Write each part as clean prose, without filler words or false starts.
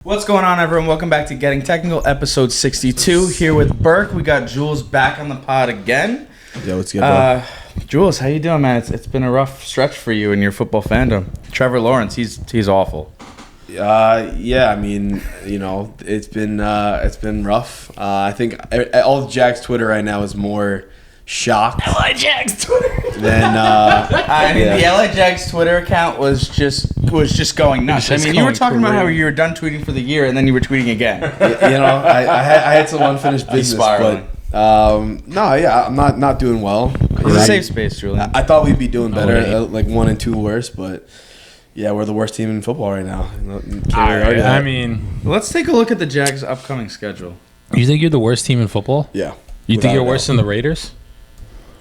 What's going on, everyone? Welcome back to Getting Technical, episode 62. Here with Burke. We got Jules back on the pod again. Yeah, what's good, bro? Jules, how you doing, man? It's been a rough stretch for you and your football fandom. Trevor Lawrence, he's awful. Yeah, I mean, it's been rough. I think all of Jags Twitter right now is more shocked. LA Jags Twitter. Than the LA Jags Twitter account was just going nuts. I mean, you were talking about how you were done tweeting for the year, and then you were tweeting again. I had some unfinished business, but I'm not doing well. It's a safe space, Julian. I thought we'd be doing better, like 1 and 2 worse, but yeah, we're the worst team in football right now. I mean, let's take a look at the Jags' upcoming schedule. You think you're the worst team in football? Yeah. You think you're worse than the Raiders?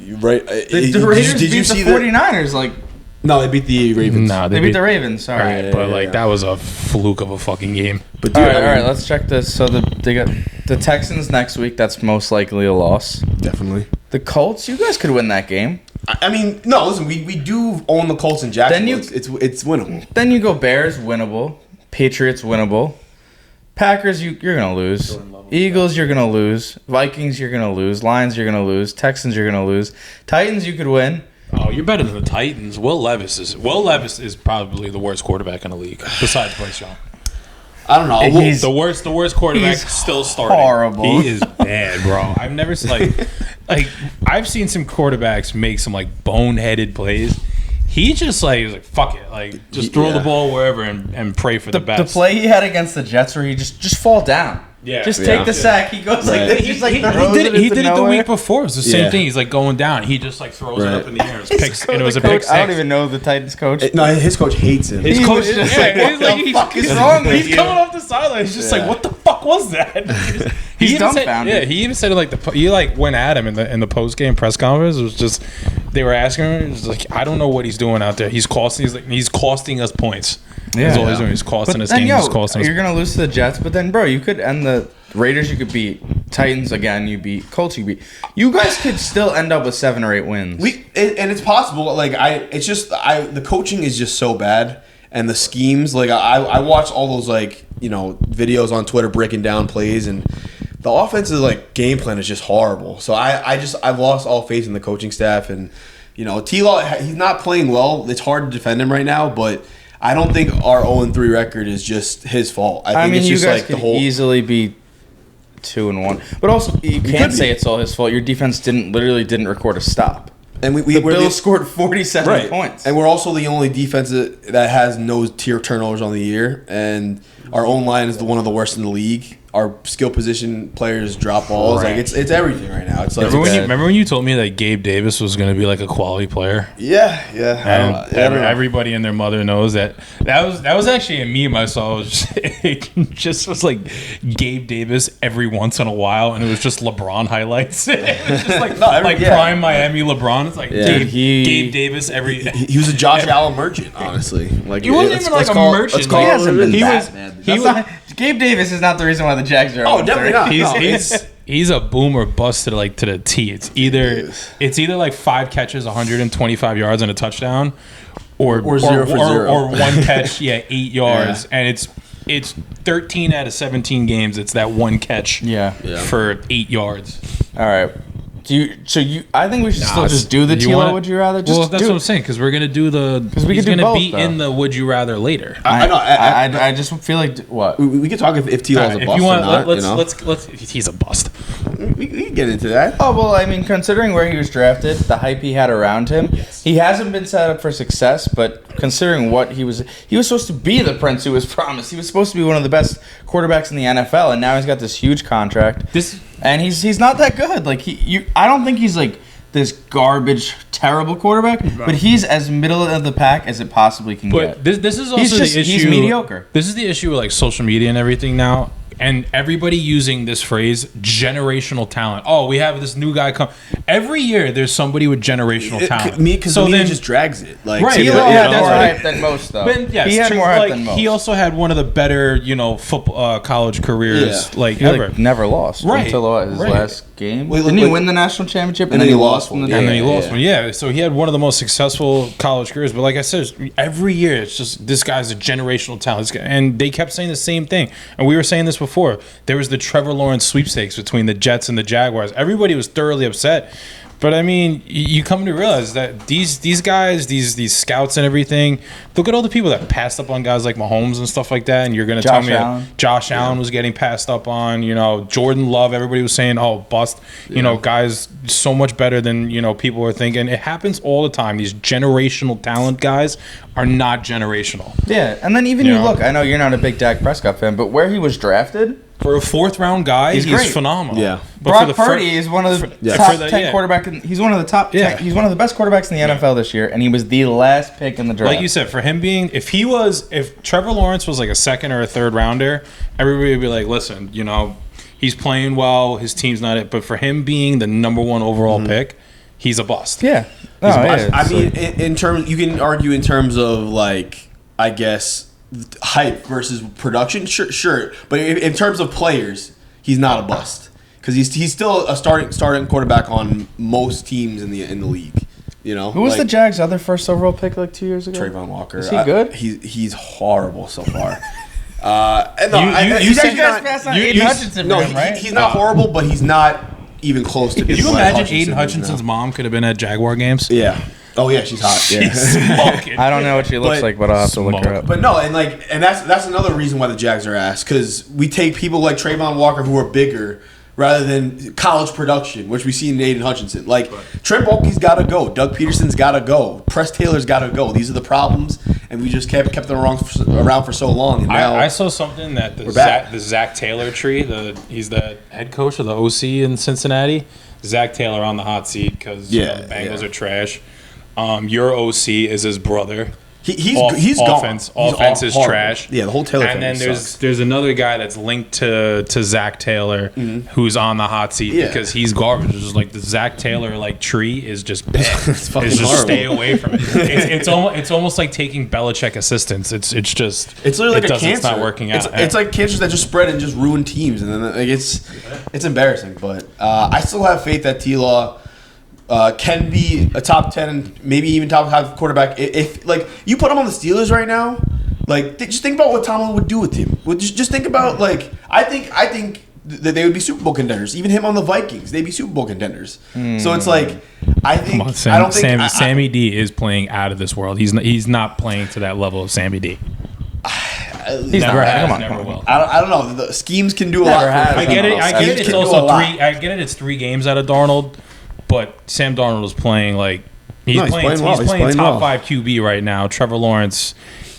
You're right. The Raiders beat the 49ers, No, they beat the Ravens. No, they beat the Ravens. Sorry, right, that was a fluke of a fucking game. But all right, let's check this. So they got the Texans next week. That's most likely a loss. Definitely. The Colts, you guys could win that game. I mean, no, listen, we do own the Colts in Jacksonville. It's winnable. Then you go Bears, winnable. Patriots, winnable. Packers, you're going to lose. Eagles, you're going to lose. Vikings, you're going to lose. Lions, you're going to lose. Texans, you're going to lose. Titans, you could win. Oh, you're better than the Titans. Will Levis is probably the worst quarterback in the league, besides Bryce Young. I don't know. He's the worst quarterback still starting. Horrible. He is bad, bro. I've never I've seen some quarterbacks make some boneheaded plays. He just he's like fuck it, just throw the ball wherever and pray for the best. The play he had against the Jets where he just fall down. Yeah. Just take the sack. He goes like this. He's he did it the week before. It was the same thing. He's going down. He just throws it up in the air. It was a pick six. I don't even know the Titans coach. No, his coach hates him. His coach just what the fuck is wrong with you? He's coming off the sideline. He's just what the fuck was that? He's dumbfounded. He even said he went at him in the post game press conference. It was just they were asking him. It was like, I don't know what he's doing out there. He's costing us points. That's all he's doing. He's costing us games. You're gonna lose to the Jets, but then, bro, you could end the Raiders. You could beat Titans again. You beat Colts. You guys could still end up with 7 or 8 wins. And it's possible. The coaching is just so bad, and the schemes. I watch all those videos on Twitter breaking down plays, and the offensive game plan is just horrible. So I've lost all faith in the coaching staff, and T-Law, he's not playing well. It's hard to defend him right now, but I don't think our 0-3 record is just his fault. I think it's you just guys could easily be 2-1, but also you can't say it's all his fault. Your defense didn't record a stop, and the Bills scored 47 points, and we're also the only defense that has no tier turnovers on the year, and our own line is one of the worst in the league. Our skill position players drop balls. It's everything right now. It's remember when you told me that Gabe Davis was going to be a quality player? Yeah. And everybody and their mother knows that. That was actually a meme I saw. It just was Gabe Davis every once in a while, and it was just LeBron highlights. It was just prime Miami LeBron. It's Gabe Davis every. He was a Josh Allen merchant, honestly. He wasn't even a merchant. Gabe Davis is not the reason why the Jags are. Oh, definitely not. He's a boom or bust to the T. It's either 5 catches, 125 yards and a touchdown, or 0 for 0, or 1 catch, 8 yards, and it's 13 out of 17 games. It's that 1 catch, for 8 yards. All right. I think we should still just do the T-Lo would you rather? That's what I'm saying, because we're going to do he's going to be in the would you rather later. I just feel like, what? We could talk if T-Lo's a bust or not. Let's he's a bust. We can get into that. Oh, well, I mean, considering where he was drafted, the hype he had around him, he hasn't been set up for success, but considering what he was supposed to be the prince who was promised. He was supposed to be one of the best quarterbacks in the NFL, and now he's got this huge contract. And he's not that good. I don't think he's this garbage, terrible quarterback, but he's as middle of the pack as it possibly can get. But this is also the issue. He's mediocre. This is the issue with social media and everything now. and everybody using this phrase generational talent. Oh, we have this new guy come every year. There's somebody with generational talent. Because so then just drags it. Like right, T-Law had more hype than most, though. Yes, he had more hype than most. He also had one of the better, football college careers ever. Never lost until his last game. Didn't he win the national championship and then he lost one? And then he lost one. Yeah, so he had one of the most successful college careers. But like I said, every year it's just this guy's a generational talent, and they kept saying the same thing. And we were saying this before. There was the Trevor Lawrence sweepstakes between the Jets and the Jaguars. Everybody was thoroughly upset. But I mean, you come to realize that these guys, these scouts and everything, look at all the people that passed up on guys like Mahomes and stuff like that. And you're going to tell me Josh Allen was getting passed up on. Jordan Love. Everybody was saying, "Oh, bust." Guys so much better than people were thinking. It happens all the time. These generational talent guys are not generational. Yeah, and then even you look. I know you're not a big Dak Prescott fan, but where he was drafted. For a fourth-round guy, he's phenomenal. Yeah, but Brock Purdy is one of the top 10 quarterbacks. He's one of the top 10. He's one of the best quarterbacks in the NFL this year, and he was the last pick in the draft. Like you said, for him being, if Trevor Lawrence was like a second or a third rounder, everybody would be like, listen, he's playing well, his team's not it. But for him being the number one overall pick, he's a bust. Yeah. He's a bust. I mean, in terms, you can argue in terms of like, I guess, hype versus production, sure. But in terms of players, he's not a bust because he's still a starting quarterback on most teams in the league. Who was the Jags' other first overall pick like 2 years ago? Trayvon Walker. Is he good? He's horrible so far. You guys passed on Aiden Hutchinson. No, he's not horrible, but he's not even close to. Can you imagine Aiden Hutchinson's mom could have been at Jaguar games? Yeah. Oh yeah, she's hot. She's smoking. I don't know what she looks like, but I'll have to look her up. But no, and that's another reason why the Jags are ass, because we take people like Trayvon Walker who are bigger rather than college production, which we see in Aiden Hutchinson. Like Trent Baalke's got to go, Doug Peterson's got to go, Press Taylor's got to go. These are the problems, and we just kept them around for so long. And now I saw something that the Zach Taylor tree. He's the head coach of the OC in Cincinnati. Zach Taylor on the hot seat because the Bengals are trash. Your OC is his brother. He's offense. Gone. Offense is trash. Yeah, the whole Taylor. And then there's another guy that's linked to Zach Taylor who's on the hot seat because he's garbage. It's just like the Zach Taylor tree is just bad. It's fucking just horrible. Stay away from it. It's almost like taking Belichick assistants. It's literally like a cancer. It's not working out. It's like cancers that just spread and just ruin teams, and then it's embarrassing. But I still have faith that T-Law can be a top 10, maybe even top 5 quarterback. If you put him on the Steelers right now, just think about what Tomlin would do with him. Just think about I think that they would be Super Bowl contenders. Even him on the Vikings, they'd be Super Bowl contenders. So it's I think Sammy D is playing out of this world. He's not playing to that level of Sammy D. He's never will. I don't know. The schemes can do a lot. I get it. It's also three. I get it. It's 3 games out of Darnold. But Sam Darnold is playing he's playing top 5 QB right now. Trevor Lawrence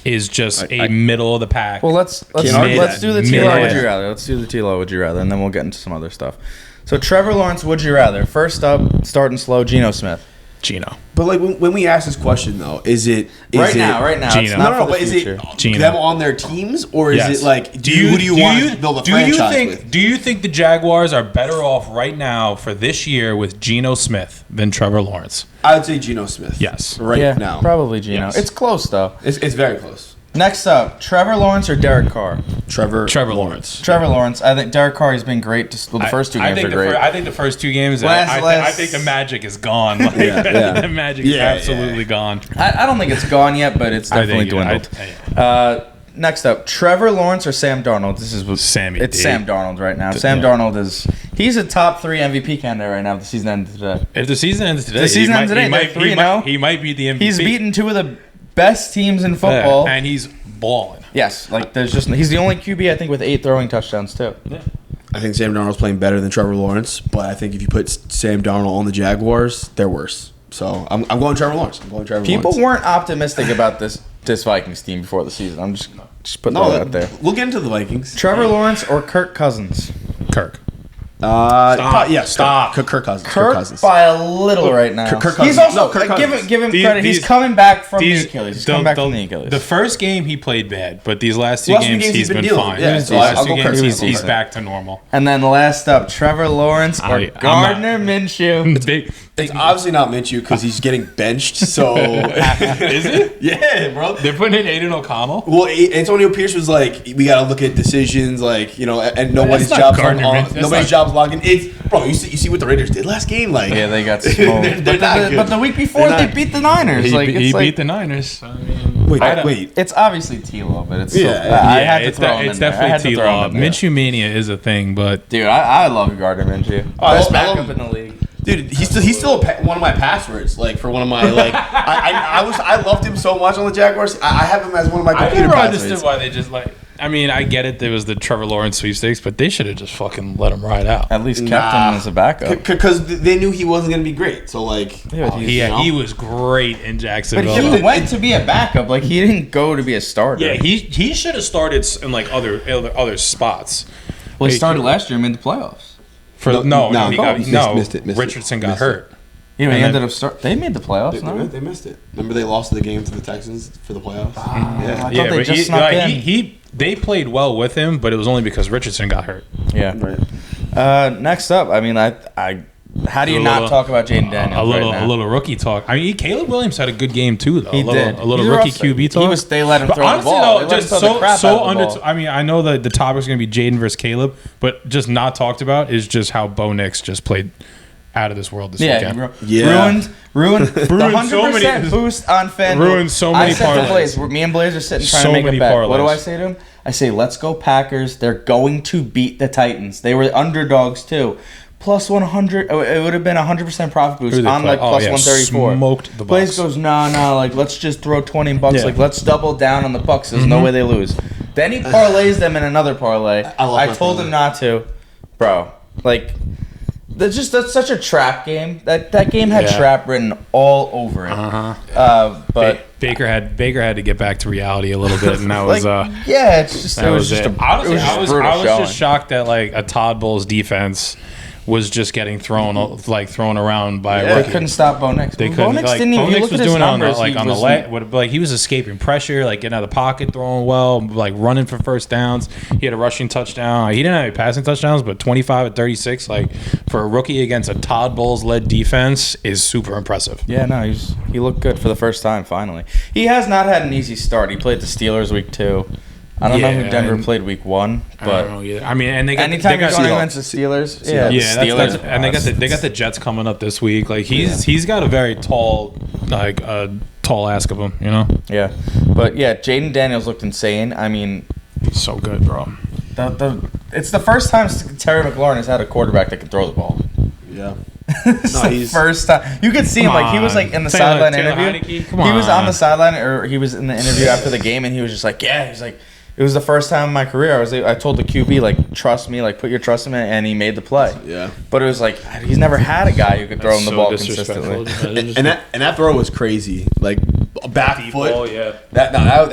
is just a middle of the pack. Well, let's do the T-Law would you rather. Let's do the T-Law would you rather, and then we'll get into some other stuff. So Trevor Lawrence would you rather? First up, starting slow, Geno Smith. Geno. But when we ask this question though, is it right now? Geno. No, but is it them on their teams, or is it who do you want to build a franchise with? Do you think the Jaguars are better off right now for this year with Geno Smith than Trevor Lawrence? I would say Geno Smith. Yes. Now. Probably Geno. Yes. It's close though. It's very close. Next up, Trevor Lawrence or Derek Carr? Trevor Lawrence. Trevor Lawrence. I think Derek Carr has been great. The first 2 games are great. I think the first 2 games, I think the magic is gone. The magic is absolutely gone. I don't think it's gone yet, but it's definitely dwindled. Next up, Trevor Lawrence or Sam Darnold? This is Sammy. It's Sam Darnold right now. Sam Darnold he's a top 3 MVP candidate right now. If the season ended today. If the season ends today, he might be the MVP. He's beaten 2 of the best teams in football, and he's balling. Yes, he's the only QB I think with 8 throwing touchdowns too. Yeah. I think Sam Darnold's playing better than Trevor Lawrence, but I think if you put Sam Darnold on the Jaguars, they're worse. So I'm going Trevor Lawrence. People weren't optimistic about this Vikings team before the season. I'm just putting that out there. We'll get into the Vikings. Trevor Lawrence or Kirk Cousins? Kirk. Stop. Kirk Cousins. Kirk by a little right now. Kirk He's Cousins. also No, Kirk give Cousins. him credit. He's coming back from the Achilles. He's coming back from the The Achilles. first game he played bad, but these last two Last few games games he's been dealing fine. with. Yeah, The so last I'll two go Kirk. games he's Decent. back to normal. And then last up, Trevor Lawrence or I'm not- Gardner Minshew. Big, It's obviously not Minshew because he's getting benched. So is it? yeah, bro. They're putting in Aiden O'Connell. Well, Antonio Pierce was like, we got to look at decisions, like, you know, and nobody's not job's Gardner Minshew. That's nobody's not- job's locked in. It's bro. You see what the Raiders did last game, like Yeah, they got smoked. they're but the week before, they beat the Niners. He beat the Niners. I mean, Wait. It's obviously T-Law, but it's Yeah, still, I had to it's, throw him it's in there. I had definitely to throw T-Law. him in there. Minshew mania is a thing, but Dude, I love Gardner Minshew. Best backup in the league. Dude, he's still one of my passwords. Like for one of my like, I loved him so much on the Jaguars. I have him as one of my I computer never passwords. understood why they just like. I mean, I get it. There was the Trevor Lawrence sweepstakes, but they should have just fucking let him ride out. At least kept him as a backup. Because they knew he wasn't going to be great. So like, He was great in But Jacksonville. he went to be a backup. Like he didn't go to be a starter. Yeah, he should have started in like other spots. Well, he started last year and made the playoffs. Missed it. Richardson got hurt. Yeah, And he then- ended up They made the playoffs. No? They missed it. Remember they lost the game to the Texans for the playoffs. I thought Yeah, they but just snuck in. they played well with him, but it was only because Richardson got hurt. Yeah. Right. Next up, I mean, how do you not talk about Jayden Daniels? A little rookie talk. I mean, Caleb Williams had a good game too, though. He did. A little He's a rookie rough- QB talk. They let him But throw honestly, the ball. though, They let just him throw the crap out of the under. ball. I mean, I know that the topic's going to be Jayden versus Caleb, but just not talked about is just how Bo Nix just played out of this world this weekend. Ruined the Ruined so 100% many- boost on FanDuel. ruined so many I said to parlays. Blaze, me and Blaze are sitting trying So to make many a bet. What do parlays. I say to him? I say, let's go Packers. They're going to beat the Titans. They were underdogs too. Plus 100. It would have been 100% profit boost Who they on play? like plus 134. Smoked the Blaze Bucks. goes, nah, like let's just throw $20. Yeah. Like let's double down on the Bucks. There's no way they lose. Then he parlays them in another parlay. love I my told parlay. him not to, bro. Like. That's such a trap game. That game had Yeah. trap written all over it. But Baker had to get back to reality a little bit, and that was yeah, it's just that it was was just it. a Honestly, it was just I was brutal showing. just shocked that like a Todd Bowles defense was just getting thrown around by a They rookie. couldn't stop Bo Nix. They Bo couldn't. Nix Like, didn't even. Bo You Nix look was at his doing it on numbers. the, like he on the was- leg. Like he was escaping pressure, like getting out of the pocket, throwing well, like running for first downs. He had a rushing touchdown. He didn't have any passing touchdowns, but 25 at 36, like for a rookie against a Todd Bowles led defense, is super impressive. Yeah, no, he looked good for the first time. Finally, he has not had an easy start. He played the Steelers week 2. I don't know who Denver and- played week 1, I don't but know either. I mean, and they got anytime they you're got going against the Steelers, Yeah, Steelers, and they got the Jets coming up this week. Like he's got a very tall ask of him, you know. yeah, but yeah, Jayden Daniels looked insane. I mean, He's so good, bro. it's the first time Terry McLaurin has had a quarterback that can throw the ball. Yeah. It's No, the he's- first time. You could see him, like, he was, like, in the sideline Taylor interview. Heineke? Come He was on. on the sideline, or he was in the interview after the game, and he was just like, yeah, he's like, it was the first time in my career I told the QB, like, trust me, like, put your trust in me, and he made the play. Yeah. But it was like, he's never had a guy who could throw him the So ball disrespectful. consistently. And that throw was crazy. Like back foot. Oh yeah. That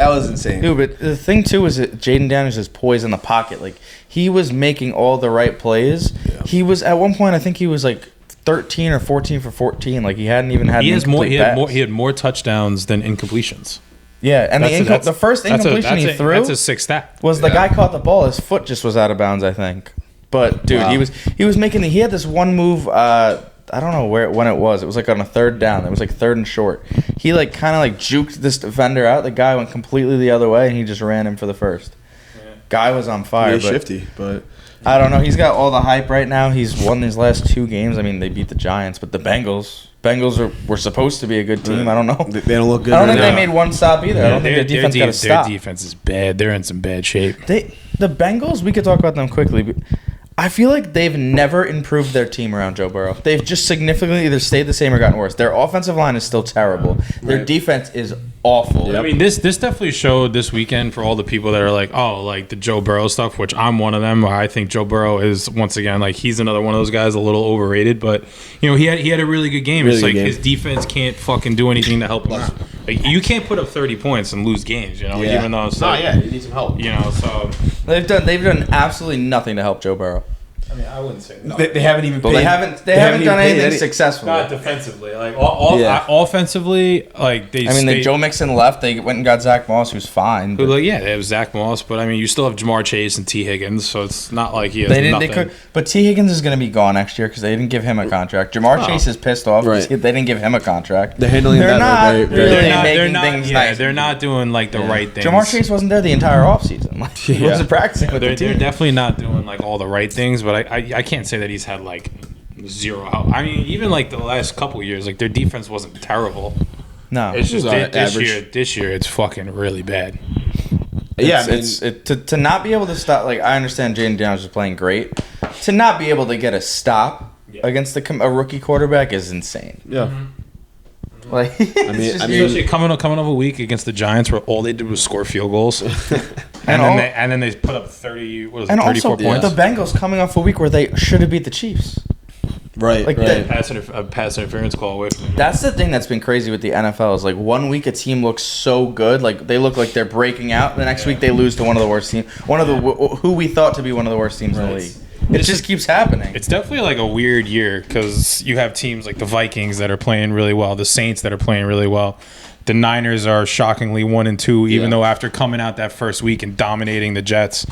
was insane. Dude, but the thing, too, is that Jayden Daniels is poised in the pocket. Like, he was making all the right plays. Yeah. He was, at one point, I think he was, like, 13 or 14 for 14. Like, he hadn't even had He an has more. incomplete pass. He had more touchdowns than incompletions. Yeah, and the first incompletion he threw That's a sixth stat. was the guy caught the ball. His foot just was out of bounds, I think. But dude, Wow. he was making. He had this one move. I don't know when it was. It was like on a third down. It was like third and short. He like kind of like juked this defender out. The guy went completely the other way, and he just ran him for the first. Guy was on fire. He's but shifty, but I don't know. He's got all the hype right now. He's won his last 2 games. I mean, they beat the Giants, but the Bengals were supposed to be a good team. I don't know. they don't look good. I don't right think now. they made one stop either. I don't think their defense got a stop. Their defense is bad. They're in some bad shape. The Bengals, we could talk about them quickly, but I feel like they've never improved their team around Joe Burrow. They've just significantly either stayed the same or gotten worse. Their offensive line is still terrible. Their defense is awful. I mean, this definitely showed this weekend for all the people that are like, oh, like the Joe Burrow stuff, which I'm one of them. I think Joe Burrow is, once again, like he's another one of those guys a little overrated. But you know, he had a really good game. Really It's good like game. his defense can't fucking do anything to help him out. Like you can't put up 30 points and lose games. You know, Yeah. even though it's No, like, yeah, you need some help. you know, so They've done absolutely nothing to help Joe Burrow. I mean, I wouldn't say no. They haven't even. Well, paid, they haven't done even paid anything successfully. Not defensively, like offensively, like they. I mean, Joe Mixon left. They went and got Zach Moss, who's fine. They have Zach Moss, but I mean, you still have Jamar Chase and T. Higgins, so it's not like he has They didn't. nothing. They could, but T. Higgins is going to be gone next year because they didn't give him a contract. Jamar Chase is pissed off. Right. They didn't give him a contract. They're handling They're that not very, very really well. making things nice. They're not doing like the right things. Jamar Chase wasn't there the entire offseason. Like, he wasn't practicing with the They're team. definitely not doing like all the right things, but I can't say that he's had like zero help. I mean, even like the last couple of years, like their defense wasn't terrible. No, It's just average. this year it's fucking really bad. To not be able to stop. Like, I understand Jayden Daniels is playing great. To not be able to get a stop against a rookie quarterback is insane. Yeah. Like, Especially coming off a week against the Giants where all they did was score field goals, and then they put up 34 points. The Bengals coming off a week where they should have beat the Chiefs. Right. Like right. A pass interference call away from them. That's the thing that's been crazy with the NFL is like 1 week a team looks so good, like they look like they're breaking out. The next week they lose to one of the worst teams, who we thought to be one of the worst teams in the league. It just keeps happening. It's definitely like a weird year because you have teams like the Vikings that are playing really well, the Saints that are playing really well. The Niners are shockingly 1-2, even though after coming out that first week and dominating the Jets.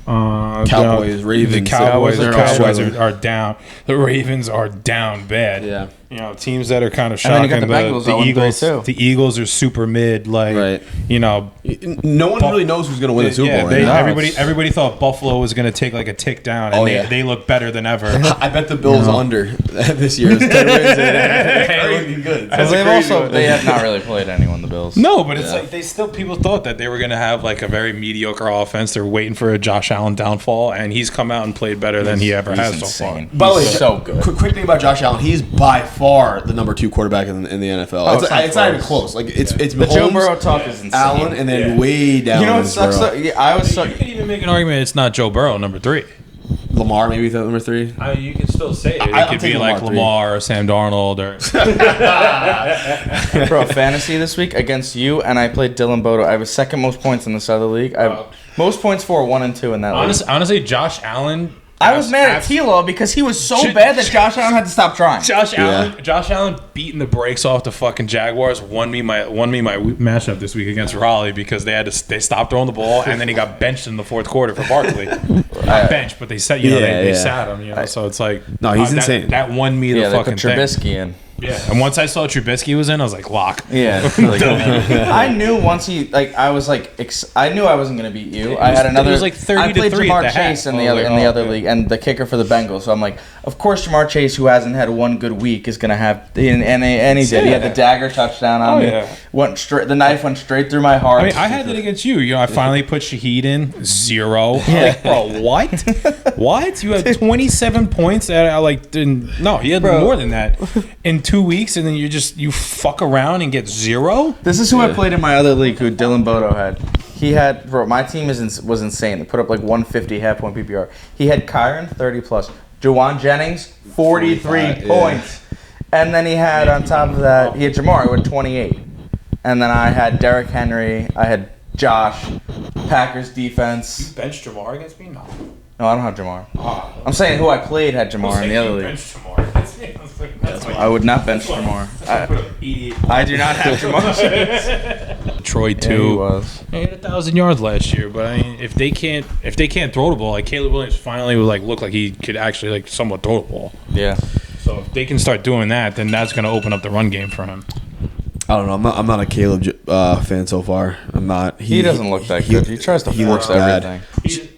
Cowboys, Ravens. The Cowboys are down. The Ravens are down bad. Yeah. You know, teams that are kind of And then shocking. you got the Bengals Eagles, too. the Eagles are super mid. Like, Right. you know, No one really knows who's going to win the Super Bowl. Right now. everybody thought Buffalo was going to take like a tick down, and they look better than ever. I bet the Bills under this year. It's 10 wins. Crazy good. They have not really played anyone, the Bills. No, but it's like people thought that they were going to have like a very mediocre offense. They're waiting for a Josh Allen downfall, and he's come out and played better than he ever has so far. By the way, so good. Quick thing about Josh Allen, he's by far the number 2 quarterback in the NFL. It's not even close. Like it's The Mahomes, Joe Burrow talk is insane. Allen, and then way down. You know what sucks? Burrow. You can even make an argument it's not Joe Burrow number 3. Lamar maybe number 3. I mean, you can still say it. It I'm could be taking like Lamar Lamar or Sam Darnold or. Bro, fantasy this week against you, and I played Dylan Bodo. I have a second most points in this other league. I have most points for 1 and 2 in that league. Honestly, Josh Allen. I was mad at T-Law because he was so bad that Josh Allen had to stop trying. Josh Allen beating the brakes off the fucking Jaguars won me my matchup this week against Raleigh because they stopped throwing the ball and then he got benched in the fourth quarter for Barkley. Not benched, but they said they sat him. You know, so it's like he's insane. That won me the fucking they put Trubisky thing. in. Yeah, and once I saw Trubisky was in, I was like, lock. Yeah, I knew once I was like, I knew I wasn't gonna beat you. I had another. It was like 30 I played to 3 Jamar at the Chase half. in the other league, and the kicker for the Bengals. So I'm like, of course Jamar Chase, who hasn't had one good week, is gonna have. And he did. He had the dagger touchdown on me. Yeah. The knife went straight through my heart. I mean, I had that against you. You know, I finally put Shaheed in 0. Like, bro, what? What? You had 27 points at no, he had more than that in 2 weeks, and then you fuck around and get 0. This is who I played in my other league, who Dylan Bodo had. He had, bro, my team was insane. They put up like 150 half-point PPR. He had Kyron, 30+. Juwan Jennings, 43 points. And then he had, on top of that, he had Jamar with 28. And then I had Derrick Henry. I had Josh, Packers defense. You benched Jamar against me? No. No, I don't have Jamar. I'm saying who I played had Jamar in the other league. I would not bench Jamar. I do not have Jamar. Troy too. Yeah, he was. He had 1,000 yards last year, but I mean, if they can't throw the ball, like Caleb Williams finally would look like he could actually somewhat throw the ball. Yeah. So if they can start doing that, then that's going to open up the run game for him. I don't know. I'm not a Caleb fan so far. I'm not. He doesn't look that good. He tries to force everything.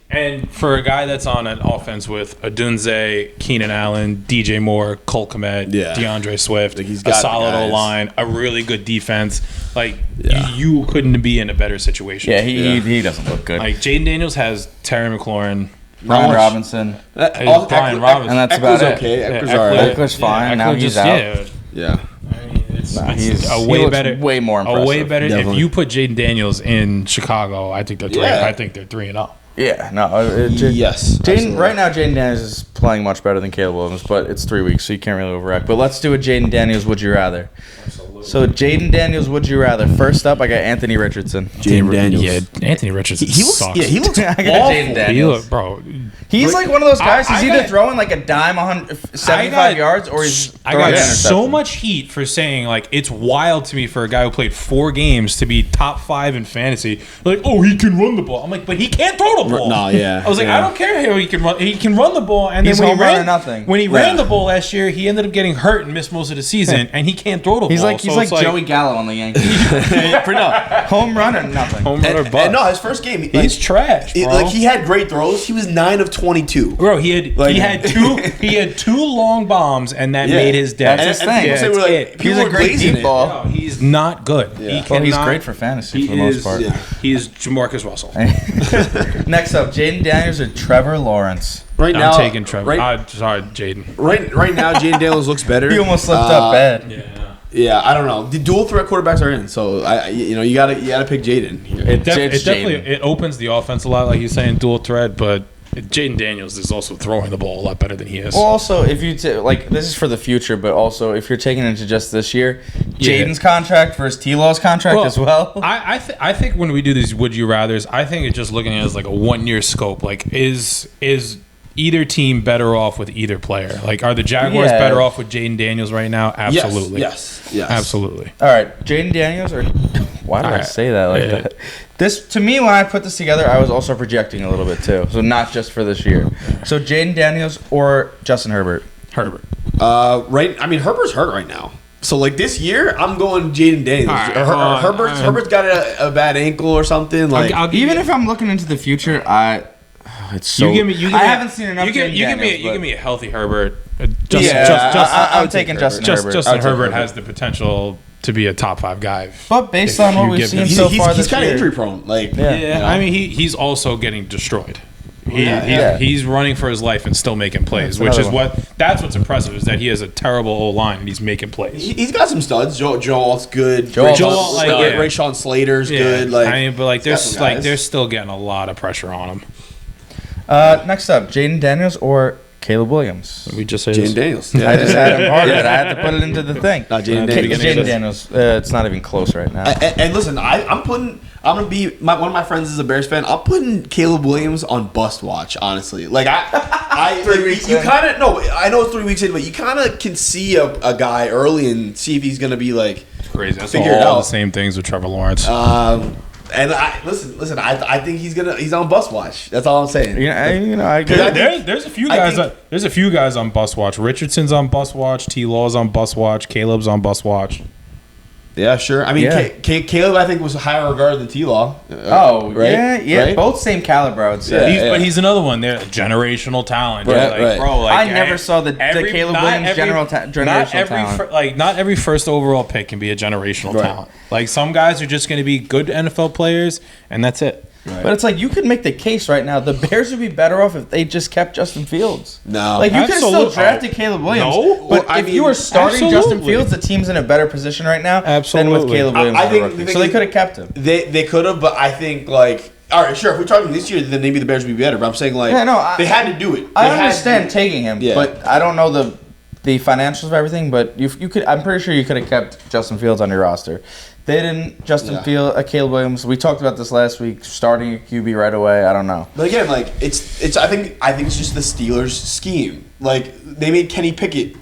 And for a guy that's on an offense with Odunze, Keenan Allen, DJ Moore, Cole Kmet, DeAndre Swift, he's a got solid O-line, a really good defense, you couldn't be in a better situation. Yeah, he doesn't look good. Like Jayden Daniels has Terry McLaurin, Brian Robinson, Brian Robinson, and that's about it. Okay, Eckler's all right. Eckler's fine. Now he's out. Yeah. I mean, He's way more impressive. A way better. Definitely. If you put Jayden Daniels in Chicago, I think they're 3. I think they're 3-0. Yeah, no. Yes. Right now, Jayden Daniels is playing much better than Caleb Williams, but it's 3 weeks, so you can't really overreact. But let's do a Jayden Daniels. Would you rather? Absolutely. So Jayden Daniels, would you rather? First up, I got Anthony Richardson. Jayden Daniels. Yeah, Anthony Richardson He looks. sucks. Yeah, he looks I got awful. Jayden Daniels. Bro, He's like one of those guys. He's I either got- throwing like a dime 75 yards, or he's I throwing got an so interception. much heat for saying like it's wild to me for a guy who played 4 games to be top 5 in fantasy. Like, oh, he can run the ball. I'm like, but he can't throw the ball. No, yeah. I was like, yeah. I don't care how he can run. He can run the ball, and He's then when home he run ran or nothing. when he ran Yeah. the ball last year, he ended up getting hurt and missed most of the season, and he can't throw the He's ball. like So it's Joey Gallo on the Yankees. Home run or nothing. home run or And bust. no, his first game, He's trash, bro. like he had great throws. He was 9 of 22. Bro, he had Like- he had 2 long bombs, and that Yeah. made his day. That's his And thing. people say That's we're like, it. people He's a were great glazing deep it. ball. No, he's not good. Yeah. He Well, he's cannot- great for fantasy He for the most is. part. Yeah. He is Jamarcus Russell. Next up, Jayden Daniels or Trevor Lawrence. Right I'm now, taking Trevor. Right, Sorry, Jayden. right now, Jayden Daniels looks better. He almost slipped up bad. Yeah. Yeah, I don't know. The dual threat quarterbacks are in, so you gotta pick Jaden here. It It's definitely Jayden. it opens the offense a lot, like he's saying, dual threat. But Jayden Daniels is also throwing the ball a lot better than he is. Well, also, if you like, this is for the future, but also if you're taking into just this year, Yeah. Jaden's contract versus T-Law's contract as well. I think when we do these would you rather's, I think it's just looking at it as like a 1-year scope. Like, is either team better off with either player? Like, are the Jaguars Yeah. better off with Jayden Daniels right now? Absolutely. Yes. Absolutely. All right, Jayden Daniels or why did I Alright. say that like Yeah. that? This to me, when I put this together, I was also projecting a little bit too. So not just for this year. So Jayden Daniels or Justin Herbert. Herbert. I mean, Herbert's hurt right now. So like this year, I'm going Jayden Daniels. All right, hold on. Herbert's got a bad ankle or something. Like I'll give Even you- if I'm looking into the future, it's so. you give me. I haven't seen enough. You give Jayden me. Daniels, You but- give me a healthy Herbert. I'm taking Justin Herbert. Justin I'll take Herbert has the potential to be a top 5 guy. But based If on what you we've give seen him- so far he's this kind of year, injury prone. Like Yeah. Yeah, you know? I mean he's also getting destroyed. Yeah. He's running for his life and still making plays, That's which is another that's what's impressive is that he has a terrible old line and he's making plays. He's got some studs. Joel's good. Joel, like, yeah. Rashawn Slater's Yeah. good. Like I mean, but like he's got some guys. they're still getting a lot of pressure on him. next up, Jayden Daniels or Caleb Williams. We just say Jayden Daniels. Yeah. I just had him part of it. I had to put it into the thing. Not Jayden Ca- Daniels. Jayden Daniels. It's not even close right now. And listen, I'm gonna be one of my friends is a Bears fan. I'm putting Caleb Williams on bust watch. Honestly, like I 3 like, weeks you in. kind of no. I know it's 3 weeks in, but you kind of can see a guy early and see if he's gonna be like Crazy. That's Figure it all out. the same things with Trevor Lawrence. And I listen. I think he's on bus watch. That's all I'm saying. I Cause I agree. think- There's a few I guys. think- There's a few guys on bus watch. Richardson's on bus watch. T. Law's on bus watch. Caleb's on bus watch. Yeah, sure. I mean, Yeah. Caleb, I think was higher regarded than T. Law. Oh, right? yeah. Right? Both same caliber, I would say. Yeah. But he's another one. They're a generational talent. Right, Like, right. bro, like, I never saw the Caleb not Williams generational not every talent. not every first overall pick can be a generational Right. talent. Like some guys are just going to be good NFL players, and that's it. But it's like you could make the case right now. The Bears would be better off if they just kept Justin Fields. No. Like you could have still Absolutely. drafted Caleb Williams. No. But Well, I if mean, you were starting Justin absolutely. Fields, the team's in a better position right now than with Absolutely. Caleb Williams. I as a think rookie. the thing So they is- could have kept him. They could have, but I think like all right, sure. If we're talking this year, then maybe the Bears would be better. But I'm saying like Yeah, no, they had to do it. I They had to understand do it. taking him, Yeah. but I don't know the financials of everything. But you could. I'm pretty sure you could have kept Justin Fields on your roster. They didn't. Caleb Williams. We talked about this last week. Starting a QB right away. I don't know. But again, like it's. I think it's just the Steelers scheme. Like they made Kenny Pickett.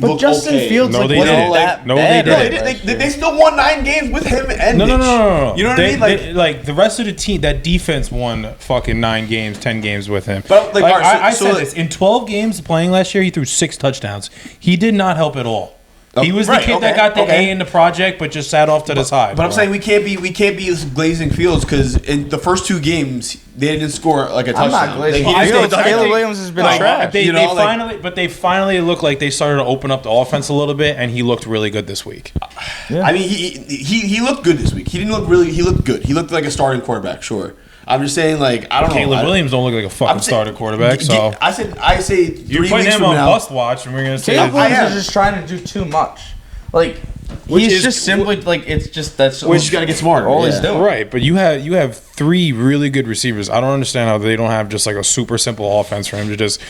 But Justin Fields No, like, they wasn't didn't. that No, they bad. didn't. No, they did. They still won 9 games with him and No. Mitch. You know what I mean? Like the rest of the team, that defense won fucking 9 games, 10 games with him. But, like, all right, I so said like- this in 12 games playing last year, he threw 6 touchdowns. He did not help at all. He was right, the kid okay, that got the okay. A in the project, but just sat off to the side. But I'm saying we can't be glazing Fields because in the first 2 games they didn't score like a I'm touchdown. not glazing Like, he didn't Fields. score a Caleb touchdown. Williams has been Like, trash. They, You know, they finally looked like they started to open up the offense a little bit, and he looked really good this week. I mean, he looked good this week. He didn't look really. He looked good. He looked like a starting quarterback. Sure. I'm just saying, like I don't know. Caleb Williams don't look like a fucking starter quarterback. So I say 3 you're putting weeks him from on now. bust watch, and we're gonna say Caleb I Williams am. is just trying to do too much. Like Which he's is- just simply like it's just that's We just got to get smarter. all he's yeah. doing. right, but you have 3 really good receivers. I don't understand how they don't have just like a super simple offense for him to just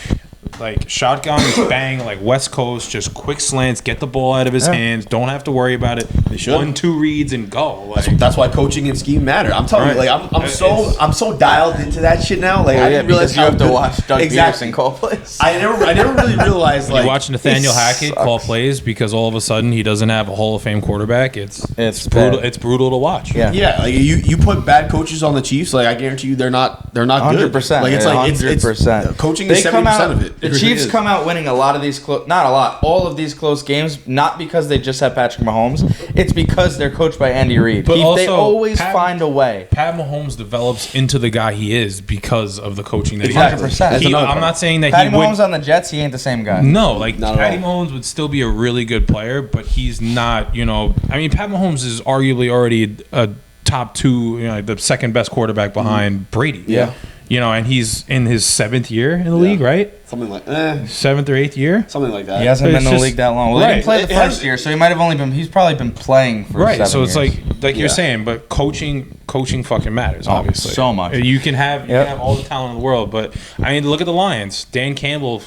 Like shotgun, bang, like West Coast, just quick slants, get the ball out of his hands. Don't have to worry about it. They should. 1-2 reads and go. Like, That's why coaching and scheme matter. I'm telling you, like I'm so dialed into that shit now. Like I didn't realize you have to watch Doug exactly. Peterson call plays. I never really realized you like watch Nathaniel Hackett call plays because all of a sudden he doesn't have a Hall of Fame quarterback. It's brutal. It's brutal to watch. Yeah, like you put bad coaches on the Chiefs, like I guarantee you they're not good. 100%. Like it's like 100%. it's coaching is 70% of it. The Chiefs come out winning a lot of these not a lot, all of these close games, not because they just have Patrick Mahomes. It's because they're coached by Andy Reid. But they always find a way. Pat Mahomes develops into the guy he is because of the coaching that Exactly. he has. I'm not saying that Patty he would. Mahomes on the Jets, he ain't the same guy. No, like Not Patty Mahomes would still be a really good player, but he's not. You know, I mean, Pat Mahomes is arguably already a top 2, you know, the second best quarterback behind Brady. Yeah. You know, and he's in his 7th year in the league, right? Something like 7th or 8th year. something like that. He hasn't But been in it's the just- league that long. Well, he right. didn't play the first year, so he might have only been. He's probably been playing for 7 So it's years. like you're saying, but coaching fucking matters. Obviously, so much. You can have all the talent in the world, but I mean, look at the Lions. Dan Campbell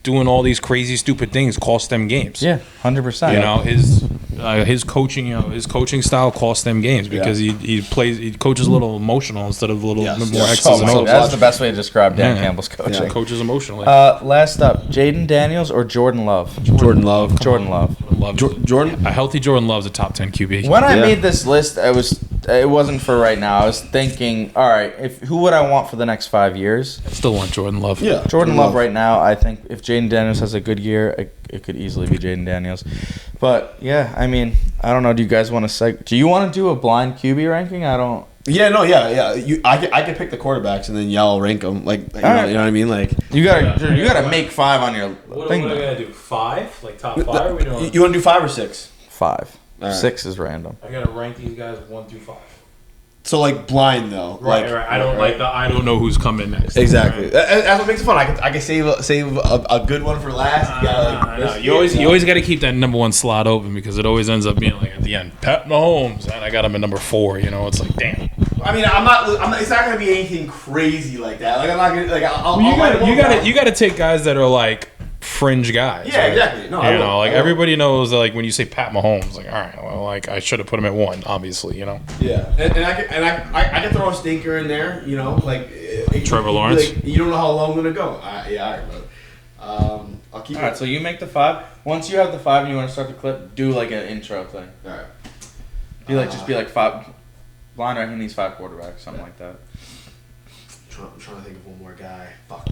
doing all these crazy, stupid things cost them games. 100%. You know, his coaching style costs them games because he coaches a little emotional instead of a little more X's and O's. That's the best way to describe Dan Campbell's coaching. Yeah, coaches emotionally. Last up, Jayden Daniels or Jordan Love? Jordan Love. Jordan Love. Jordan. A healthy Jordan Love's a top 10 QB. When I made this list, it wasn't for right now. I was thinking, all right, who would I want for the next 5 years? I still want Jordan Love. Yeah. Jordan Love right now, I think if Jayden Daniels has a good year, it could easily be Jayden Daniels. But, yeah, I mean, I don't know. Do you guys want to do you want to do a blind QB ranking? I don't. Yeah, no, yeah. I could pick the quarterbacks and then y'all rank them. Like, you know what I mean? Like, you gotta make 5 on your thing. What are we going to do? 5? Like top 5? Or we doing? you want to do 5 or 6? 5. Right. 6 is random. I got to rank these guys 1 through 5. So like blind though. Right. I don't know who's coming next. Exactly. Right. That's what makes it fun. I can save a good one for last. You always got to keep that number 1 slot open because it always ends up being like at the end Pat Mahomes and I got him at number 4. You know, it's like damn. I mean, I'm not. It's not gonna be anything crazy like that. Like I'm not gonna like. You got to take guys that are like fringe guys. Yeah, right? exactly. No, you know, like everybody knows that like when you say Pat Mahomes, like all right, well, like I should have put him at 1, obviously. You know. Yeah, and I can throw a stinker in there. You know, like Trevor Lawrence. Like, you don't know how long I'm gonna go. Yeah, all right, but I'll keep. All right, so you make the 5. Once you have the 5 and you want to start the clip, do like an intro thing. All right. Be like 5. Blind ranking these 5 quarterbacks, something like that. I'm trying to think of one more guy. Fuck.